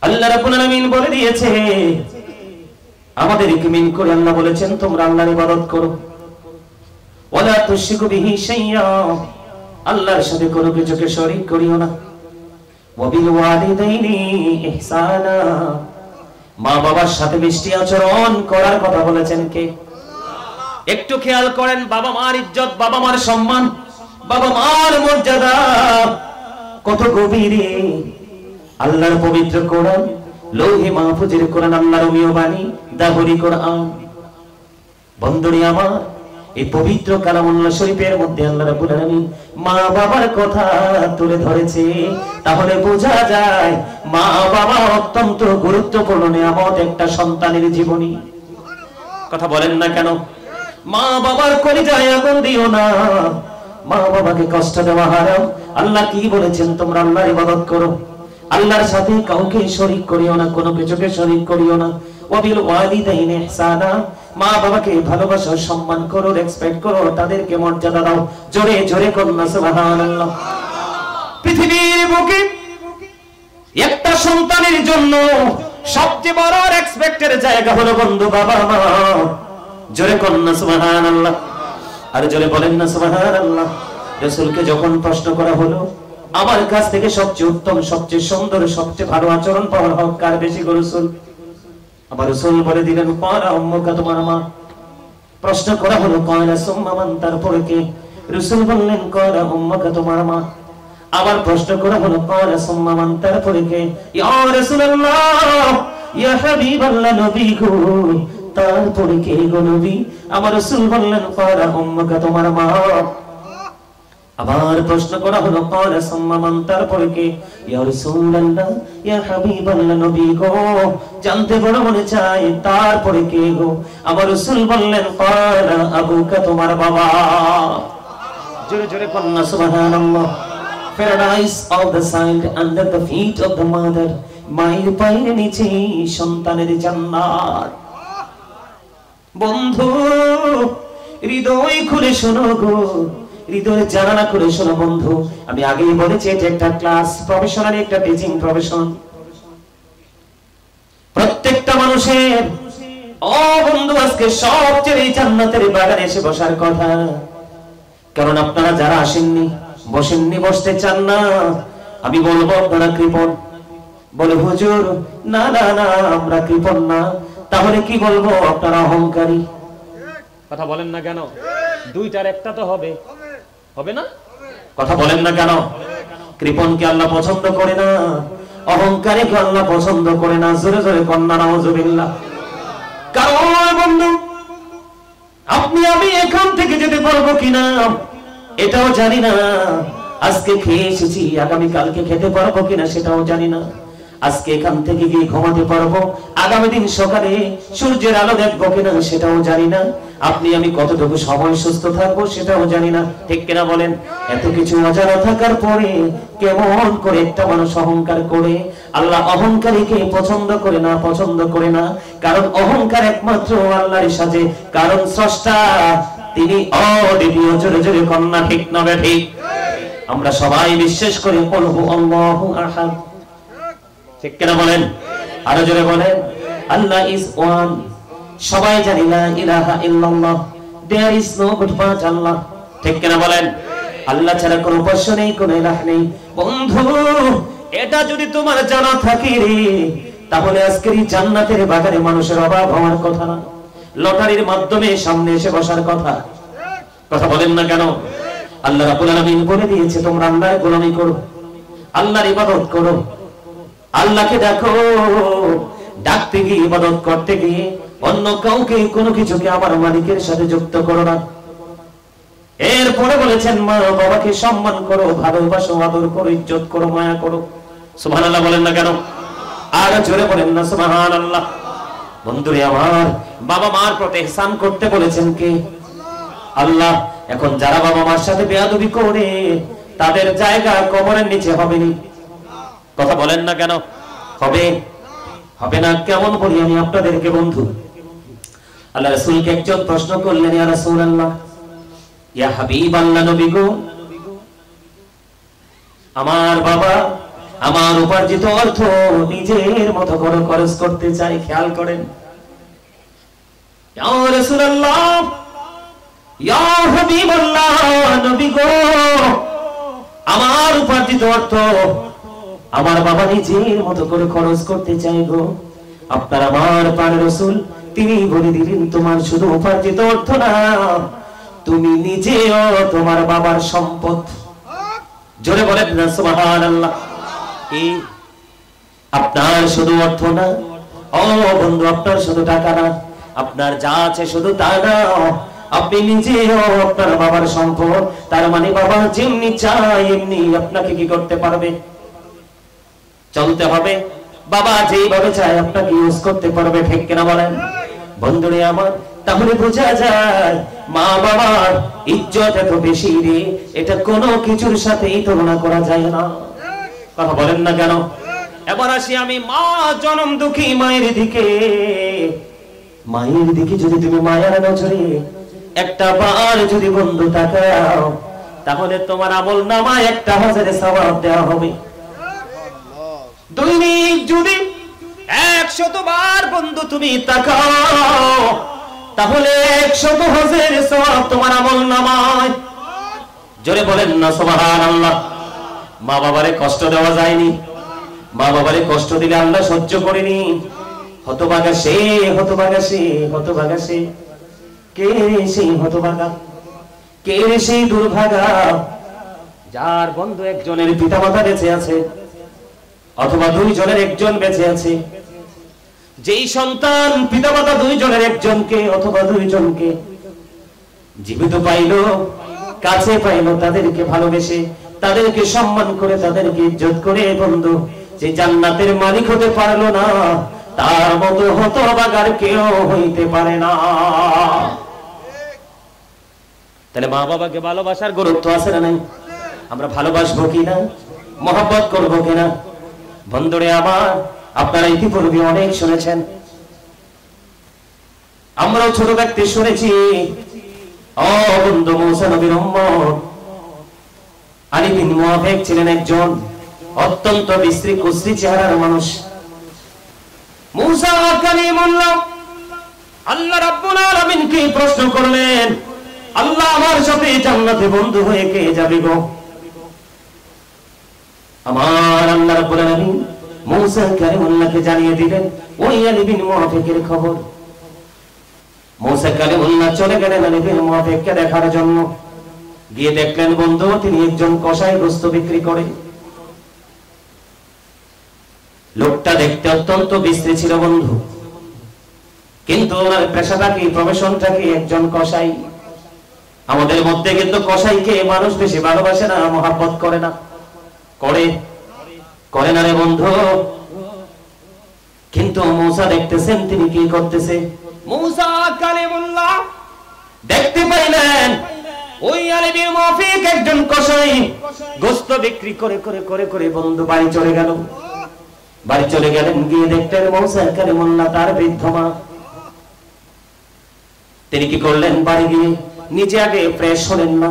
Speaker 1: আল্লাহ রাব্বুল আলামিন বলে দিয়েছে আমাদের ইকমিন করে আল্লাহ বলেছেন তোমরা আল্লাহর ইবাদত করো। ওয়া লা তুশরিকু বিহি শাইয়্যান, আল্লাহর সাথে কোনো কিছুকে শরীক করিও না। ওয়াবিল ওয়ালিদাইনি ইহসানা, মা বাবার সাথে মিষ্টি আচরণ করার কথা বলেছেন কে? একটু খেয়াল করেন, বাবা মার ইজ্জত, বাবা মার সম্মান, বাবা মার মর্যাদা কত গভীরে। আল্লাহর পবিত্র কোরআন, লৌহে মাহফুজের কোরআন, আল্লাহর রমিও বাণী, দাহরি কোরআন। বন্ধুরে আমার, এই পবিত্র কালামুল্লাহ শরীফের মধ্যে আল্লাহ রাব্বুল আলামিন মা বাবার কথা তুলে ধরেছে। তাহলে বোঝা যায় মা বাবা অত্যন্ত গুরুত্বপূর্ণ নিয়ামত একটা সন্তানের জীবনী। কথা বলেন না কেন? মা বাবার কলিজায় আগুন দিও না, মা বাবাকে কষ্ট দেওয়া হারাম। আল্লাহ কি বলেছেন? তোমরা আল্লাহর ইবাদত করো, আল্লাহর সাথে কাউকে শরীক করিও না, কোনো কিছুকে শরীক করিও না। ওয়াবিল ওয়ালিদাইনি ইহসানা, মা বাবাকে ভালোবাসো, সম্মান করো, রেসপেক্ট করো, তাদেরকে মর্যাদা দাও। জোরে জোরে করুন সুবহানাল্লাহ। পৃথিবীর বুকে একটা সন্তানের জন্য সবচেয়ে বড় রেসপেক্টের জায়গা হলো বন্ধু বাবা মা। জোরে করুন সুবহানাল্লাহ, আর জোরে বলেন না সুবহানাল্লাহ। রাসূলকে যখন প্রশ্ন করা হলো, আমার কাছ থেকে সবচেয়ে উত্তম, সবচেয়ে সুন্দর, সবচেয়ে ভালো আচরণ পাওয়ার হক কার বেশি গো রাসূল? আমার রাসূল বলে দিলেন, ক্বালা উম্মুকা, তোমার মা। প্রশ্ন করা হলো, ক্বালা সুম্মা মান, তারপরে কে? রাসূল বললেন, ক্বালা উম্মুকা, তোমার মা। আবার প্রশ্ন করা হলো, ক্বালা সুম্মা মান, তারপরে কে? ইয়া রাসূলুল্লাহ, ইয়া হাবিবাল্লাহ, নবী গো, তারপরে কে গো নবী? আমার রাসূল বললেন, ক্বালা উম্মুকা, তোমার মা। আবার প্রশ্ন করা হলো, ক্বালা সুম্মা মান, তারপরে কে? ইয়া রাসূলুল্লাহ, ইয়া হাবিবাল্লাহ, নবী গো, জানতে বড় মনে চাই, তারপরে কে গো? আমার রাসূল বললেন, ক্বালা আবুকা, তোমার বাবা। জোরে জোরে কন্না সুবহানাল্লাহ। Paradise of the signed under the feet of the mother, মায়ের পায়ের নিচে সন্তানের জান্নাত। বন্ধু, হৃদয় খুলে শোনো গো, হৃদয় জানালা করে শোনো বন্ধু। আমি আগেই বলেছি এটা একটা ক্লাস, প্রফেশনাল একটা টিচিং প্রফেশন। প্রত্যেকটা মানুষের বন্ধু আজকে সবচেয়ে জান্নাতের বাগানে এসে বসার কথা। কারণ আপনারা যারা আসেননি, বসেননি, বসতে চান না, আমি বলবো আপনারা কৃপণ। বলে হুজুর, না না না, আমরা কৃপণ না। তাহলে কি বলবো? আপনারা অহংকারী। কথা বলেন না কেন? দুইটার একটা তো হবে, হবে না? কথা বলেন না কেন? কৃপণকে আল্লাহ পছন্দ করে না, অহংকারীকে আল্লাহ পছন্দ করে না। জোরে জোরে কন্না নাউজুবিল্লাহ। কারণ বন্ধু, আপনি আমি এখান থেকে যেতে পারবো কিনা এটাও জানি না। আজকে খেয়ে এসেছি, আগামী কালকে খেতে পারবো কিনা সেটাও জানি না। আজকে এখান থেকে গিয়ে ঘুমাতে পারবো, আগামী দিন সকালে সূর্যের আলো দেখবো কিনা সেটাও জানি না। আপনি আমি কতটুকু সময় সুস্থ থাকবো সেটাও জানি না। ঠিক কিনা বলেন? এত কিছু অজানা থাকার পরে কেমন করে একটা মানুষ অহংকার করে? আল্লাহ অহংকারীকে পছন্দ করে না, পছন্দ করে না। কারণ অহংকার একমাত্র আল্লাহর সাজে, কারণ স্রষ্টা তিনি অদ্বিতীয়। জোরে জোরে কন্যা ঠিক না ঠিক? আমরা সবাই বিশ্বাস করি কলহু আল্লাহু আহাদ। ঠিক কিনা বলেন? আরো জোরে বলেন, আল্লাহ ইজ ওয়ান। সবাই জানি লা ইলাহা ইল্লাল্লাহ, there is no God but Allah. ঠিক কিনা বলেন? আল্লাহ ছাড়া কোনো উপাস্য নেই, কোনো ইলাহ নেই। বন্ধু, এটা যদি তোমার জানা থাকে রে, তাহলে আজকের এই জান্নাতের বাগানে মানুষের অভাব হওয়ার কথা না, লটারির মাধ্যমে সামনে এসে বসার কথা। কথা বলেন না কেন? আল্লাহ রাব্বুল আলামিন বলে দিয়েছে, তোমরা আল্লাহর গোলামি করো, আল্লাহর ইবাদত করো, আল্লাহকে দেখো। ডাকতে গিয়ে, ইবাদত করতে গিয়ে অন্য কাউকে, কোনো কিছুকে আমার মালিকের সাথে যুক্ত করো না। এরপরে বলেছেন, মা বাবাকে সম্মান করো, ভালোবাসো, আদর করো, ইজ্জত করো, মায়া করো। সুবহানাল্লাহ বলেন না কেন? আর জোরে বলেন না সুবহানাল্লাহ। বন্ধুরে আমার, বাবা মার প্রতি ইহসান করতে বলেছেন কে? আল্লাহ। এখন যারা বাবা মার সাথে বেয়াদবি করে, তাদের জায়গা কবরের নিচে হবে না। কথা বলেন না কেন? হবে, হবে না। কেমন বলি আমি আপনাদেরকে বন্ধু? আল্লাহ রাসূলকে একজন প্রশ্ন করলেন, ইয়া রাসূলুল্লাহ, ইয়া হাবিবাল্লাহ, নবী গো, আমার বাবা আমার উপার্জিত অর্থ নিজের মতো করে খরচ করতে চাই। খেয়াল করেন, ইয়া রাসূলুল্লাহ, ইয়া হাবিবাল্লাহ, নবী গো, আমার উপার্জিত অর্থ আমার বাবা নিজের মতো করে খরচ করতে চাই গো। আপনার আমার প্রাণের রাসূল তিনি বলে দিলেন, তোমার শুধু উপার্জিত অর্থ না, তুমি নিজেও তোমার বাবার সম্পদ। জোরে বলেন না সুবহানাল্লাহ। এই আপনার শুধু অর্থ না ও বন্ধু, আপনার শুধু টাকা না, আপনার যা আছে শুধু তা না, আপনি নিজেও আপনার বাবার সম্পদ। তার মানে বাবা যেমনি চায় এমনি আপনাকে কি করতে পারবে, চলতে হবে। বাবা যেইভাবে চায় আপনাকে ইউজ করতে পারবে, ঠিক কিনা বলেন বন্ধুরে আমার? তাহলে বোঝা যায় মা বাবার ইজ্জত এত বেশি রে, এটা কোনো কিছুর সাথেই তুলনা করা যায় না। কথা বলেন না কেন? এবার আসি আমি মা জনম দুঃখী মায়ের দিকে। মায়ের দিকে যদি তুমি মায়ার নজরে একটা বার যদি বন্ধু তাকাও, তাহলে তোমার আমল নামায় 1000 সওয়াব দেওয়া হবে। দৈনিক যদি 100 বার বন্ধু তুমি তাকাও, তাহলে 100,000 সওয়াব তোমার আমল নামায়। জোরে বলেন না সুবহানাল্লাহ। মা বাবারে কষ্ট দেওয়া যায়নি, মা বাবারে কষ্ট দিলে আল্লাহ সহ্য করেনি। হতভাগা সে, হতভাগা সে, হতভাগা সে। কে সেই হতভাগা, কে সেই দুর্ভাগা যার বন্ধু একজনের পিতামাতা বেঁচে আছে, অথবা 2 জনের একজন বেঁচে আছে। যেই সন্তান পিতামাতা 2 জনের একজনকে অথবা 2 জনকে জীবিত পাইলো, কাছে পাইলো, তাদেরকে ভালোবেসে, তাদেরকে সম্মান করে, তাদেরকে ইজ্জত করে বন্ধু যে জান্নাতের মালিক হতে পারলো না, তার মতো হতভাগার কেউ হইতে পারে না। তাহলে মা বাবাকে ভালোবাসার গুরুত্ব আছে না নাই? আমরা ভালোবাসবো কিনা, মহব্বত করবো কিনা? বন্ধুরে আমার, আপনারা ইতিপূর্বে অনেক শুনেছেন, আমরাও ছোট ব্যক্তি শুনেছি। ও বন্ধু, মুসা নবীর উম্মত আলী বিন মুআফিক ছিলেন একজন অত্যন্ত বিশ্রী কুশ্রী চেহারার মানুষ। মুসা কালিমুল্লাহ আল্লাহ রাব্বুল আলামিনকে প্রশ্ন করলেন, আল্লাহ আমার সাথে জান্নাতে বন্ধু হয়ে কে যাবে গো? আমার আল্লাহ রাব্বুল আলামিন মুসা কালিমুল্লাহকে জানিয়ে দিলেন ওই আলী বিন মুআফিকের খবর। মুসা কালিমুল্লাহ চলে গেলেন আলী বিন মুআফিককে দেখার জন্য। গিয়ে দেখলেন বন্ধু তিনি একজন কসাই গোশত বিক্রি করে। লোকটা দেখতে অত্যন্ত বিশ্রী ছিল বন্ধু, কিন্তু ওনার পেশাটা কি, প্রফেশনটা কি, একজন কসাই। আমাদের মধ্যে কিন্তু কসাইকে মানুষ বেশি ভালোবাসে না, মহব্বত করে না। করে করে না রে বন্ধু। কিন্তু মুসা দেখতেছেন তিনি কি করতেছে। মুসা কালিমুল্লাহ দেখতে পাইলেন ওই আলী বিন মুআফিক একজন কসাই গোশত বিক্রি করে করে করে করে বন্ধু বাড়ি চলে গেল। বাড়ি চলে গেলেন, গিয়ে দেখলেন মুসা কালিমুল্লাহ তার বৃদ্ধ মা। তিনি কি করলেন, বাড়ি গিয়ে নিজে আগে ফ্রেশ হলেন না।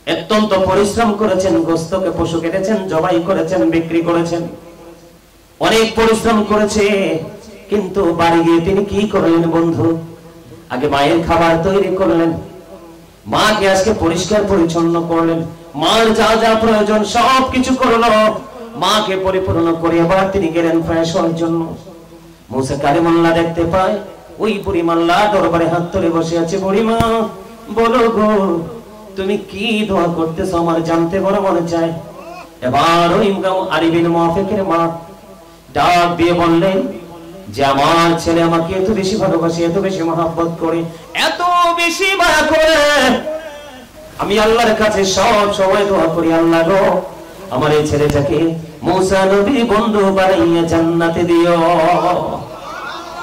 Speaker 1: অত্যন্ত পরিশ্রম করেছেন, গোশতকে পশু কেটেছেন, জবাই করেছেন, বিক্রি করেছেন, অনেক পরিশ্রম করেছে। কিন্তু বাড়ি গিয়ে তিনি কি করলেন বন্ধু, আগে মায়ের খাবার তৈরি করলেন, মাকে আজকে পরিষ্কার পরিচ্ছন্ন করলেন, মার যা যা প্রয়োজন সব কিছু করলো, মাকে পরিপূর্ণ করে এবার তিনি গেলেন ফ্রেশ হওয়ার জন্য। মুসা কালিমুল্লাহ দেখতে পায় ওই বুড়িমাল্লা দরবারে হাত তুলে বসে আছে। বুড়িমা বলো গো, তুমি কি দোয়া করতেছো আমার জানতে বড় মনে চায়। এবার ওই আলী বিন মুআফিকের মা ডাক দিয়ে বললেন যে আমার ছেলে আমাকে এত বেশি ভালোবাসে, এত বেশি মহব্বত করে, এত বেশি মায়া করে, আমি আল্লাহর কাছে সব সময় দোয়া করি, আল্লাহ গো আমার এই ছেলেটাকে মুসা নবীর বন্ধু বানাইয়া জান্নাতে দিও।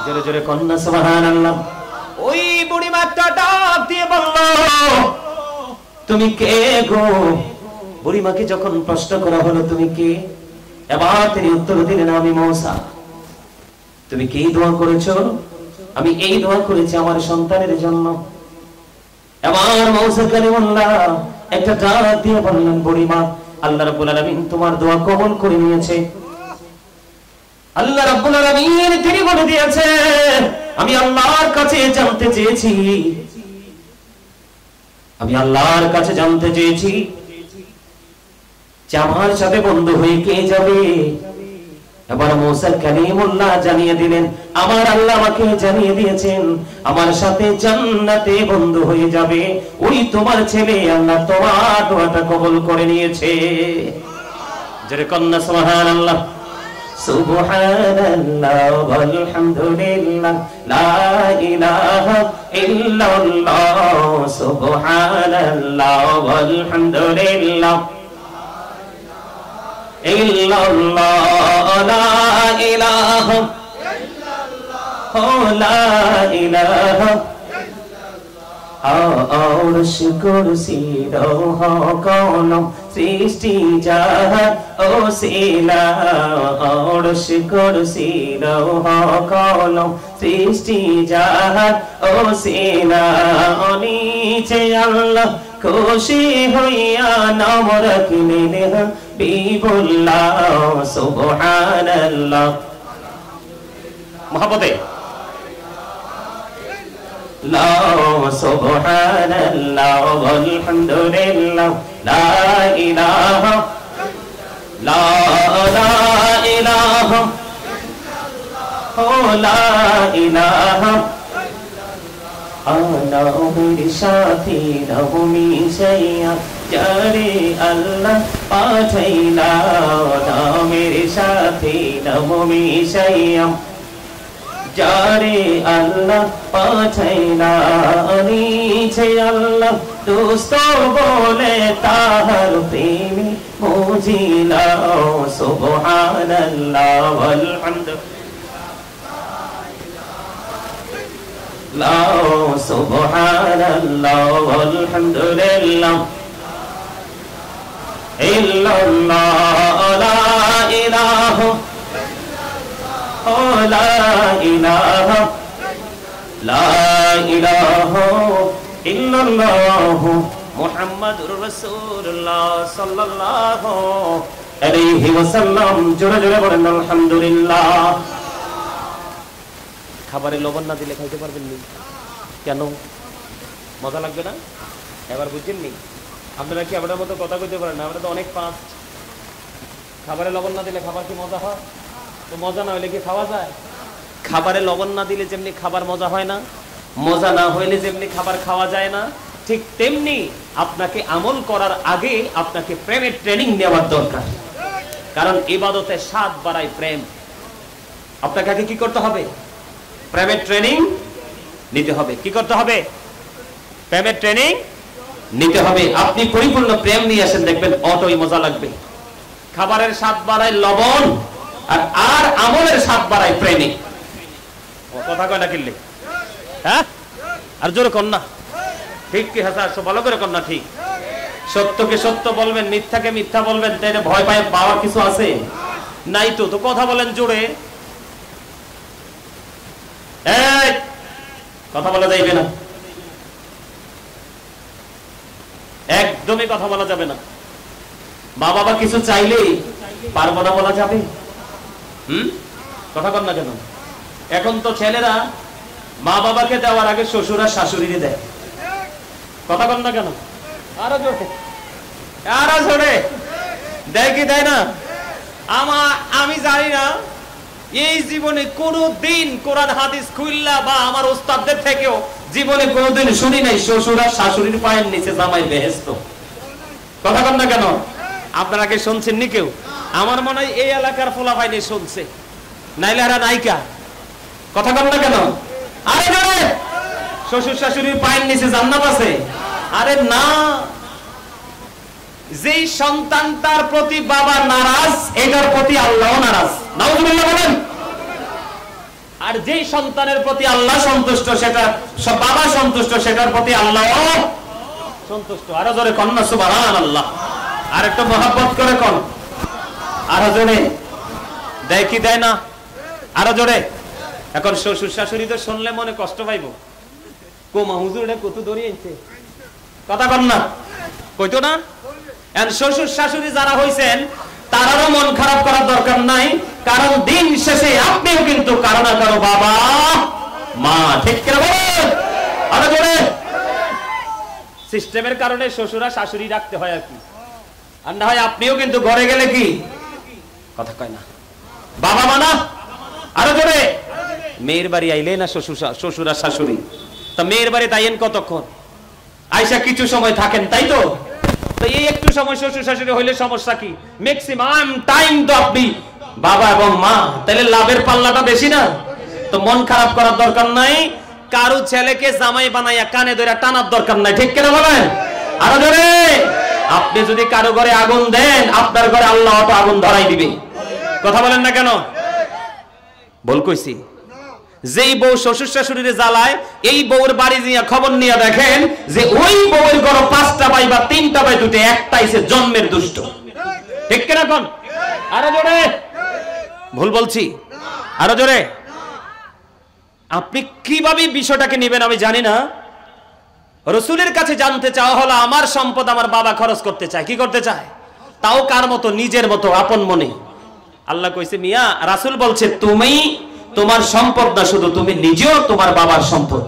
Speaker 1: জোরে জোরে কন্যা সুবহানাল্লাহ। ওই বুড়ি মাটা ডাক দিয়ে বলল, তুমি কে গো? বুড়িমাকে যখন প্রশ্ন করা হলো তুমি কে, এবার তিনি উত্তর দিলেন আমি মুসা। তুমি কি দোয়া করেছো? আমি এই দোয়া করেছি আমার সন্তানের জন্য। এবার মুসা কালিমুল্লাহ একটা ডাক দিয়ে বললেন, বুড়িমা আল্লাহ রাব্বুল আলামিন তোমার দোয়া কবুল করে নিয়েছে। আল্লাহ রাব্বুল আলামিন তিনি বলে দিয়েছে আমি আল্লাহর কাছে জানতে চেয়েছি, আমি আল্লাহর কাছে জানতে চেয়েছি যে আমার সাথে বন্ধু হয়ে কে যাবে? এবার মুসা কালিমুল্লাহ জানিয়ে দিলেন, আমার আল্লাহ আমাকে জানিয়ে দিয়েছেন আমার সাথে জান্নাতে বন্ধু হয়ে যাবে ওই তোমার ছেলে। আল্লাহ তোমার দোয়াটা কবুল করে নিয়েছে। জোরে কন্যা সুবহানাল্লাহ। সুবহানাল্লাহ ওয়ালহামদুলিল্লাহ লা ইলাহা ইল্লাল্লাহ। সুবহানাল্লাহ ওয়ালহামদুলিল্লাহ ইল্লাল্লাহ লা ইলাহা ইল্লাল্লাহ লা ইলাহা আরশ কুরসি লৌহ কলম সৃষ্টি জাহান ওসিলা। আরশ কুরসি লৌহ কলম সৃষ্টি জাহান ওসিলা। নিচে আল্লাহ খুশি হইয়া নাম রাখলেন হাবিবুল্লাহ। সুবহানাল্লাহ। মহব্বতে লা সুবহানাল্লাহ ওয়ালহামদুলিল্লাহ লা ইলাহা লা ইলাহা লা ইলাহা আনা মেরে সাথী রহমি সাইয়া যারে আল্লাহ পাঠাইলা। না মেরে সাথী রহমি সাইয়া যারে আল্লাহ পাঠাইলা। নিচে আল্লাহ দোস্ত বলে তাহার প্রেমে মুজিলা। সুবহানাল্লাহ ওয়ালহামদুলিল্লাহ সুবহানাল্লাহ ওয়ালহামদুলিল্লাহ ইল্লাল্লাহ লা ইলাহা লা ইলাহা লা ইলাহা ইল্লাল্লাহ মুহাম্মাদুর রাসূলুল্লাহ সাল্লাল্লাহু আলাইহি ওয়াসাল্লাম। জোরে জোরে বলেন আলহামদুলিল্লাহ। খাবারে লবণ না দিলে খাইতে পারবেন না কেন? মজা লাগবে না? এবার বুঝছেননি? আপনারা কি আপনার মতো কথা কইতে পারেন না? আমরা তো অনেক ফাস্ট। খাবারে লবণ না দিলে খাবার কি মজা হয়? তো মজা না হইলে কি খাওয়া যায়? খাবারে লবণ না দিলে যেমনি খাবার মজা হয় না, মজা না হইলে যেমনি খাবার খাওয়া যায় না, ঠিক তেমনি আপনাকে আমল করার আগে আপনাকে প্রেমের ট্রেনিং নেওয়ার দরকার। কারণ ইবাদতে স্বাদ বাড়ায় প্রেম। আপনাকে আগে কি করতে হবে? প্রেমের ট্রেনিং নিতে হবে। কি করতে হবে? প্রেমের ট্রেনিং নিতে হবে। আপনি পরিপূর্ণ প্রেম নিয়ে আসেন, দেখবেন অটোই মজা লাগবে। খাবারের স্বাদ বাড়ায় লবণ, আর আমলের স্বাদ বাড়ায় প্রেমে। কথা কয় না কিনলে? হ্যাঁ, আর জোরে কন্যা ঠিক কি? হাসা ভালো করে কন্যা ঠিক। সত্যকে সত্য বলবেন, মিথ্যাকে মিথ্যা বলবেন, তাই ভয় পায় পাওয়ার কিছু আছে নাই তো? তো কথা বলেন জোরে। কথা বলা যাইবে না, একদমই কথা বলা যাবে না। মা বাবা কিছু চাইলে পারবো না বলা যাবে? কথা বল না কেন? এখন তো ছেলেরা মা বাবাকে দেওয়ার আগে শ্বশুর আর শাশুড়িরে দেয়। কথা বল না কেন? আরো জোরে, আরো জোরে দেয় কি দেয় না? আমি জানি না, এই জীবনে কোনদিন কোরআন হাদিস খুললা বা আমার ওস্তাদদের থেকেও জীবনে কোনদিন শুনি নাই শ্বশুর আর শাশুড়ির পায়ের নিচে জামাই বেহেশত। কথা বল না কেন? আপনারা কি শুনছেন নি কেউ? আমার মনে হয় এই এলাকার ফোলা ভাইনি শুনছে, নাইলে আর নাইকা। কথা বল না কেন? আরে জানে শ্বশুর শাশুড়ির পায়ের নিচে জান্নাত আছে? আরে না, যেই সন্তান তার প্রতি বাবা নারাজ, এটার প্রতি আল্লাহ নারাজ। নাউজুবিল্লাহ বলেন। আর যেই সন্তানের প্রতি আল্লাহ সন্তুষ্ট, সেটা বাবা সন্তুষ্ট, সেটার প্রতি আল্লাহ সন্তুষ্ট। আরো জোরে কন্যা সুবহানাল্লাহ। আর একটু মহব্বত করে কোন, আরো জোরে দেয় কি দেয় না? আরো জোরে। এখন শ্বশুর শাশুড়ি তো শুনলে মনে কষ্ট পাইব, কোমা হুজুর এটা কত দৌড়িয়েছে। কথা কন না, কইতো না? শ্বশুর শাশুড়ি যারা হইছেন তারারও মন খারাপ করার দরকার নাই, কারণ দিন শেষে আপনিও কিন্তু কারো না কারো বাবা মা। ঠিক কিনা বলেন? আরো জোরে। সিস্টেমের কারণে শ্বশুরা শাশুড়ি রাখতে হয় আর কি। আর না হয় আপনিও কিন্তু ঘরে গেলে কি কথা কয় না, বাবা মা না, আরো জোরে, মেয়ের বাড়ি আইলে না শ্বশুর আর শাশুড়ি, তা মেয়ের বাড়ি তাইয়েন কতক্ষণ, আইসা কিছু সময় থাকেন, তাই তো? তো এই একটু সময় শ্বশুর শাশুড়ি হইলে সমস্যা কি? ম্যাক্সিমাম টাইম তো আপনি বাবা এবং মা, তাহলে লাভের পাল্লাটা বেশি না? তো মন খারাপ করার দরকার নাই, কারো ছেলেকে জামাই বানাইয়া কানে ধরে টানার দরকার নাই, ঠিক কিনা বলেন? আরো জোরে, আপনি যদি কারো ঘরে আগুন দেন, আপনার ঘরে আল্লাহ তো আগুন ধরাই দিবে। কথা বলেন না কেন? বল কইছি, যেই বউ শ্বশুর শাশুড়িরে জ্বালায়, এই বউর বাড়ি নিয়ে খবর নিয়ে দেখেন যে ওই বউয়ের ঘরে 5টা ভাই বা 3টা ভাই, দুটো একটাই সে জন্মের দুষ্ট, ঠিক কিনা কোন? আরো জোরে, ভুল বলছি? আরো জোরে। আপনি কিভাবে বিষয়টাকে নেবেন আমি জানি না। রাসূলের কাছে জানতে চাওয়া হলো, আমার সম্পদ আমার বাবা খরচ করতে চায়, কি করতে চায়? তাও কার মতো? নিজের মতো, আপন মনে। আল্লাহ কইছে, মিয়া, রাসূল বলছে তুমি তোমার সম্পদ না, শুধু তুমি নিজেও তোমার বাবার সম্পদ।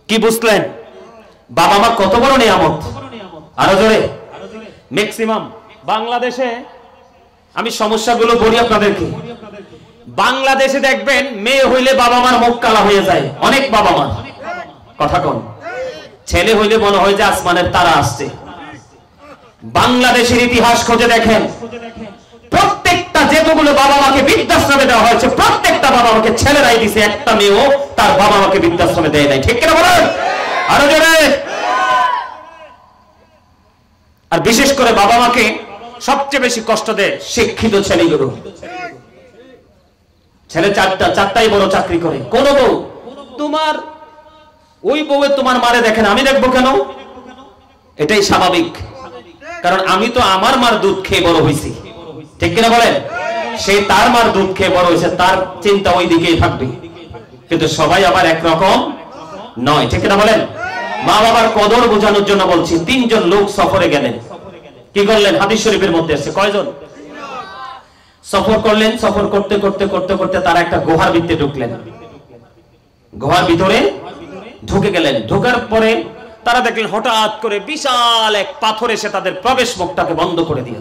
Speaker 1: কি বুঝলেন? বাবা মা কত বড় নিয়ামত। আরো জোরে। ম্যাক্সিমাম বাংলাদেশে, আমি সমস্যাগুলো বলি আপনাদেরকে, বাংলাদেশে দেখবেন মেয়ে হইলে বাবা মার মুখ কালা হয়ে যায়, অনেক বাবা মা, কথা কোন? ছেলে হইলে মনে হয় যে আসমানের তারা আসছে। বাংলাদেশের ইতিহাস খুঁজে দেখেন, প্রত্যেকটা যেতগুলো বাবা মাকে বৃদ্ধাশ্রমে দেওয়া হয়েছে, প্রত্যেকটা বাবা মাকে ছেলেরাই দিছে, একটা মেয়েও তার বাবা মাকে বৃদ্ধাশ্রমে দেয় নাই, ঠিক কিনা বলেন? আরো জোরে। আর বিশেষ করে বাবা মাকে সবচেয়ে বেশি কষ্ট দেয় শিক্ষিত ছেলেগুলো। ছেলে চারটাই বড় চাকরি করে, কোন বউ তোমার ওই বউয়ে তোমার মারে দেখেন, আমি দেখবো কেন? এটাই স্বাভাবিক, কারণ আমি তো আমার মার দুধ খেয়ে বড় হয়েছি, ঠিক কিনা বলেন? সে তার মার দুধ খেয়ে বড় হয়েছে, তার চিন্তা ওই দিকেই থাকবে। কিন্তু সবাই আবার একরকম নয়, ঠিক কিনা বলেন? মা বাবার কদর বোঝানোর জন্য বলছি, 3 জন লোক সফরে গেলেন, কি করলেন? হাদিস শরীফের মধ্যে আছে, কয়জন সফর করলেন? সফর করতে করতে করতে করতে তারা একটা গুহার ভিতরে ঢুকলেন, গুহার ভিতরে ঢুকে গেলেন। ঢোকার পরে তারা দেখলেন হঠাৎ করে বিশাল এক পাথর এসে তাদের প্রবেশ মুখটাকে বন্ধ করে দিল।